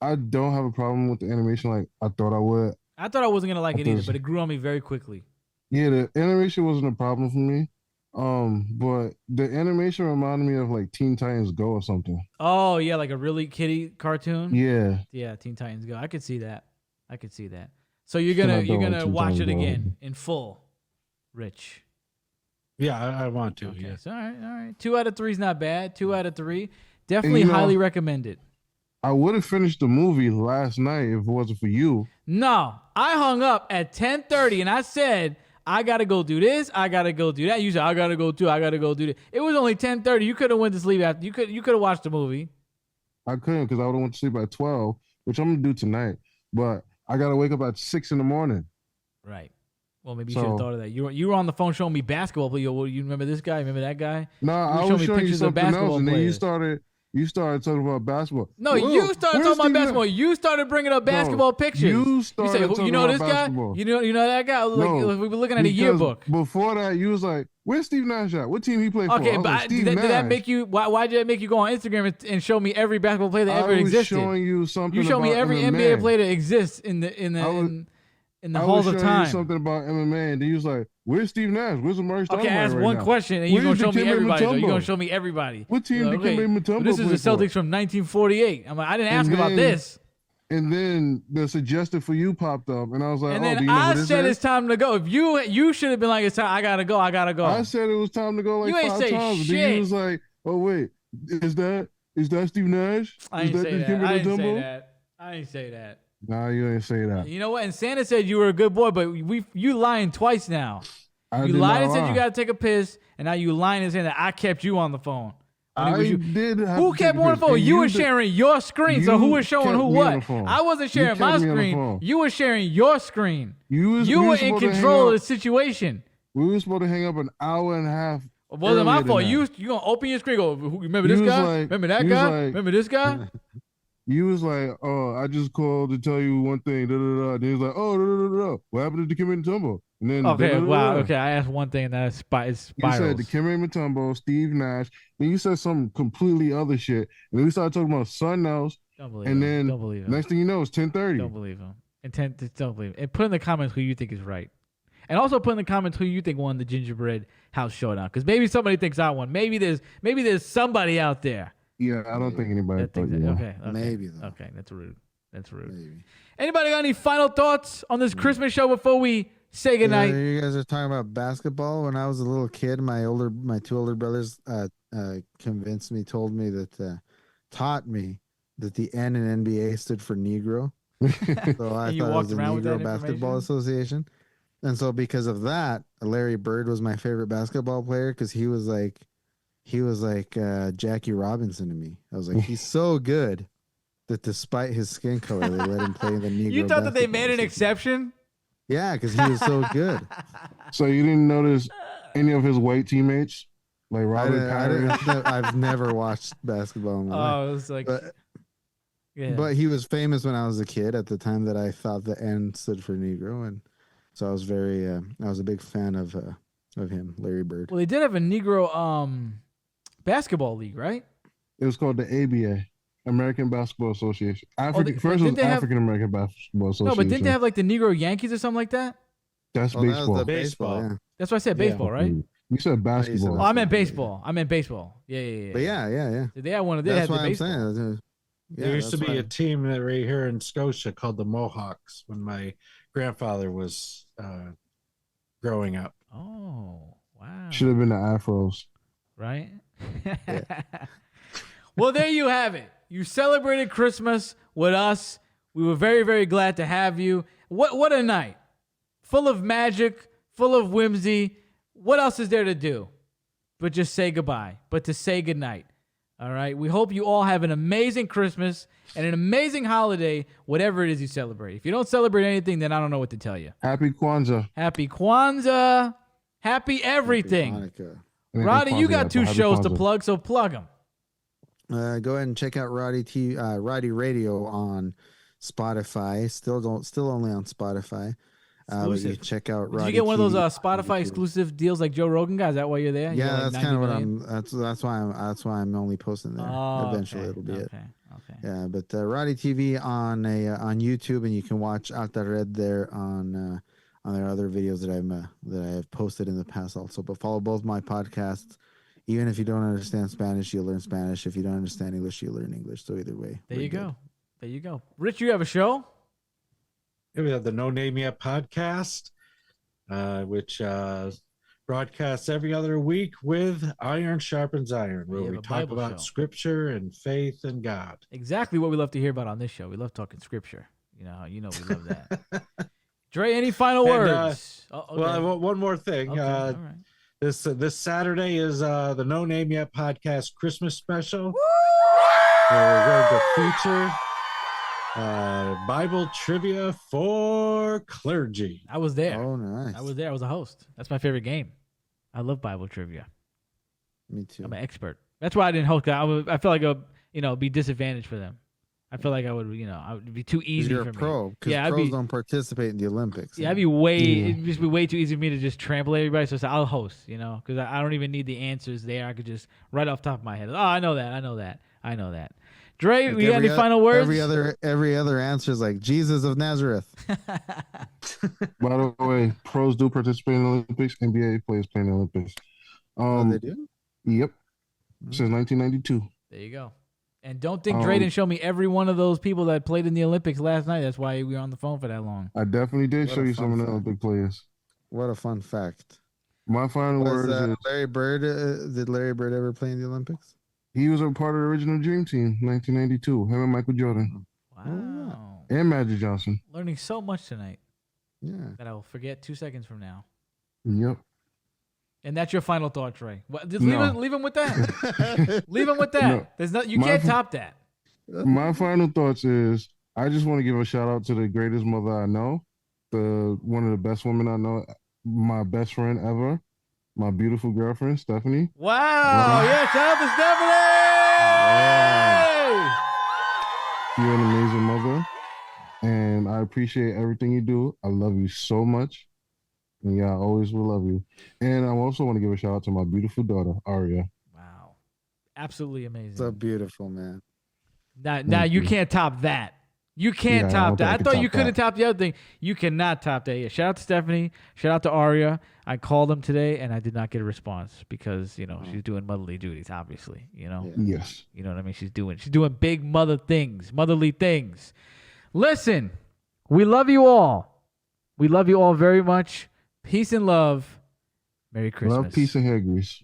I don't have a problem with the animation like I thought I would. I thought I wasn't gonna like it either, but it grew on me very quickly. Yeah, the animation wasn't a problem for me. But the animation reminded me of like Teen Titans Go or something. Oh yeah, like a really kiddie cartoon. Yeah. Yeah, Teen Titans Go. I could see that. I could see that. So you're And I gonna don't like Teen watch Titans it Go. again in full, Rich. Yeah, I want to. Okay, Yes. so, all right. 2 out of 3 is not bad. 2 out of 3, definitely you know- highly recommended. I would have finished the movie last night if it wasn't for you. No, I hung up at 10:30 and I said I gotta go do this. I gotta go do that. You said I gotta go too. I gotta go do this. It was only 10:30. You could have went to sleep after. You could have watched the movie. I couldn't because I would have went to sleep at 12, which I'm gonna do tonight. But I gotta wake up at 6 in the morning. Right. Well, maybe you should have thought of that. You were on the phone showing me basketball. But you remember this guy? Remember that guy? No, I showing was me showing you pictures of something else, basketball and then players. you started talking about basketball. No, Whoa, you started where's talking about Steve basketball. Nash? You started bringing up basketball pictures. You started said, talking you know about this basketball. guy? You know that guy? Like, we were looking at a because yearbook. Before that, you was like, "Where's Steve Nash at? What team he played for?" Okay, I was but like, Steve did that Nash. make you? Why did that make you go on Instagram and show me every basketball player that ever I was existed? showing you something. You showed me about every MMA. NBA player that exists in the halls of I was showing time. you something about MMA, and then you was like, "Where's Steve Nash? Where's Amari Stoudemire Okay, ask right one now? question, and you're Where's gonna show me Dikembe everybody. Though. You're Mutombo? gonna show me everybody. What team Like, Dikembe Mutombo this is the play for? Celtics from 1948. I'm like, I didn't And ask about then- this. And then the suggested for you popped up, and I was like, And "Oh, do then you know I what this said is?" it's time to go. If you should have been like, it's time. I gotta go. I gotta go. I said it was time to go like You ain't 5 say times. And then shit. you was like, "Oh wait, is that Steve Nash? I Is didn't say that. Dikembe I didn't say Mutombo?" that. I didn't say that. Nah, you ain't say that. You know what? And Santa said you were a good boy, but you lying twice now. I You did lied not and said lie. you gotta take a piss, and now you lying and saying that I kept you on the phone. When it I was you. did. Have Who to kept take a on the piss, phone? and You were did- sharing your screen, so you who was showing kept who me on what? the phone. I wasn't You sharing my kept me on the screen. phone. You were sharing your screen. We You were were in supposed to hang control of up- the situation. We were supposed to hang up an hour and a half. It wasn't my earlier fault. than that. You gonna open your screen? Go. Remember You this was guy? like- Remember that you was guy? like- Remember this guy? You was like, "Oh, I just called to tell you one thing." Da, da, da. Then he was like, "Oh, da, da, da, da. What happened to Dikembe Mutombo?" And then Okay. da, da, da, Wow. da. Okay. I asked one thing, and that is You said spirals. Dikembe Mutombo, Steve Nash. Then you said some completely other shit. And then we started talking about something else. Don't believe And him. then Don't believe him. next thing you know, it's 10:30. Don't believe him. Don't believe him. And put in the comments who you think is right. And also put in the comments who you think won the Gingerbread House Showdown. Because maybe somebody thinks I won. Maybe there's somebody out there Yeah, I don't think anybody that thought thinks you that. won. Okay. Maybe, though. Okay. That's rude. That's rude. Maybe. Anybody got any final thoughts on this Christmas show before we say goodnight? You guys are talking about basketball. When I was a little kid, my 2 older brothers told me that taught me that the N in NBA stood for Negro. So I And you thought it walked was the around with Negro that Basketball information? Association. And so because of that, Larry Bird was my favorite basketball player because he was like Jackie Robinson to me. I was like, he's so good that despite his skin color, they let him play in the Negro. You thought that they Basketball made an Association. exception? Yeah, because he was so good. So you didn't notice any of his white teammates, like Robert Parrish? I've never watched basketball in my life. Oh, it was like. Yeah. But he was famous when I was a kid at the time that I thought the N stood for Negro. And so I was I was a big fan of him, Larry Bird. Well, they did have a Negro basketball league, right? It was called the ABA, American Basketball Association. but First it didn't was they have- African American Basketball Association. No, but didn't they have like the Negro Yankees or something like that? That's Oh, that was baseball. the Baseball. yeah. That's why I said Yeah. baseball, right? You said basketball. Oh, I meant baseball. I meant baseball. Yeah. But yeah. They had one of they That's had the why I'm baseball. saying. Yeah, There used to that's be why- a team that right here in Scotia called the Mohawks when my grandfather was growing up. Oh, wow. Should have been the Afros. Right? Well, there you have it. You celebrated Christmas with us. We were very, very glad to have you. What a night. Full of magic, full of whimsy. What else is there to do but just say goodbye, but to say goodnight? All right? We hope you all have an amazing Christmas and an amazing holiday, whatever it is you celebrate. If you don't celebrate anything, then I don't know what to tell you. Happy Kwanzaa. Happy Kwanzaa. Happy everything. Hanukkah. Roddy, you got 2 Happy shows to Kwanzaa. plug, so plug them. Go ahead and check out Roddy Radio on Spotify. Still only on Spotify. But you Exclusive. check out Roddy. Did you get one of those TV. Spotify exclusive deals like Joe Rogan guys? Is that why you're there? You're Yeah, like that's 90 kind of what million? that's why I'm only posting there. Oh, Eventually, okay, it'll be it. Okay. Yeah, but Roddy TV on YouTube, and you can watch Alta Red there on on their other videos that I have posted in the past also. But follow both my podcasts. Even if you don't understand Spanish, you'll learn Spanish. If you don't understand English, you'll learn English. So either way, There you go. There you go. Rich, you have a show? Yeah, we have the No Name Yet podcast, which broadcasts every other week with Iron Sharpens Iron, where we talk Bible about show. scripture and faith and God. Exactly what we love to hear about on this show. We love talking scripture. You know we love that. Dre, any final words? Okay. Well, one more thing. Okay, all right. This Saturday is the No Name Yet podcast Christmas special. Where we're going to feature Bible trivia for clergy. I was there. Oh, nice. I was there. I was a host. That's my favorite game. I love Bible trivia. Me too. I'm an expert. That's why I didn't host. I feel like I would, be disadvantaged for them. I feel like I would be too easy You're for a me. pro, because pros don't participate in the Olympics. Yeah, it'd just be way too easy for me to just trample everybody. So I'll host, because I don't even need the answers there. I could just right off the top of my head. Oh, I know that. Dre, Like we got any final words? Every other answer is like Jesus of Nazareth. By the way, pros do participate in the Olympics. NBA players play in the Olympics. They do? Yep. Since 1992. There you go. And don't think Dre didn't show me every one of those people that played in the Olympics last night. That's why we were on the phone for that long. I definitely did What show a you fun some of the fact. Olympic players. What a fun fact. My final words is Larry Bird, did Larry Bird ever play in the Olympics? he was a part of the original Dream Team, 1992. Him and Michael Jordan. Wow. And Magic Johnson. Learning so much tonight Yeah. that I will forget 2 seconds from now. Yep. And that's your final thought, Trey. Just No. leave him with that. Leave him with that. No. You can't top that. My final thoughts is I just want to give a shout out to the greatest mother I know, one of the best women I know, my best friend ever, my beautiful girlfriend, Stephanie. Wow. Yeah, shout out to Stephanie. You're an amazing mother, and I appreciate everything you do. I love you so much. And yeah, I always will love you. And I also want to give a shout out to my beautiful daughter, Aria. Wow. Absolutely amazing. So beautiful, man. Now you can't top that. You can't top that. I thought you couldn't top the other thing. You cannot top that. Yeah. Shout out to Stephanie. Shout out to Aria. I called them today and I did not get a response because, she's doing motherly duties, obviously. Yes. You know what I mean? She's doing big motherly things. Listen, we love you all. We love you all very much. Peace and love. Merry Christmas. Love, peace, and hair grease.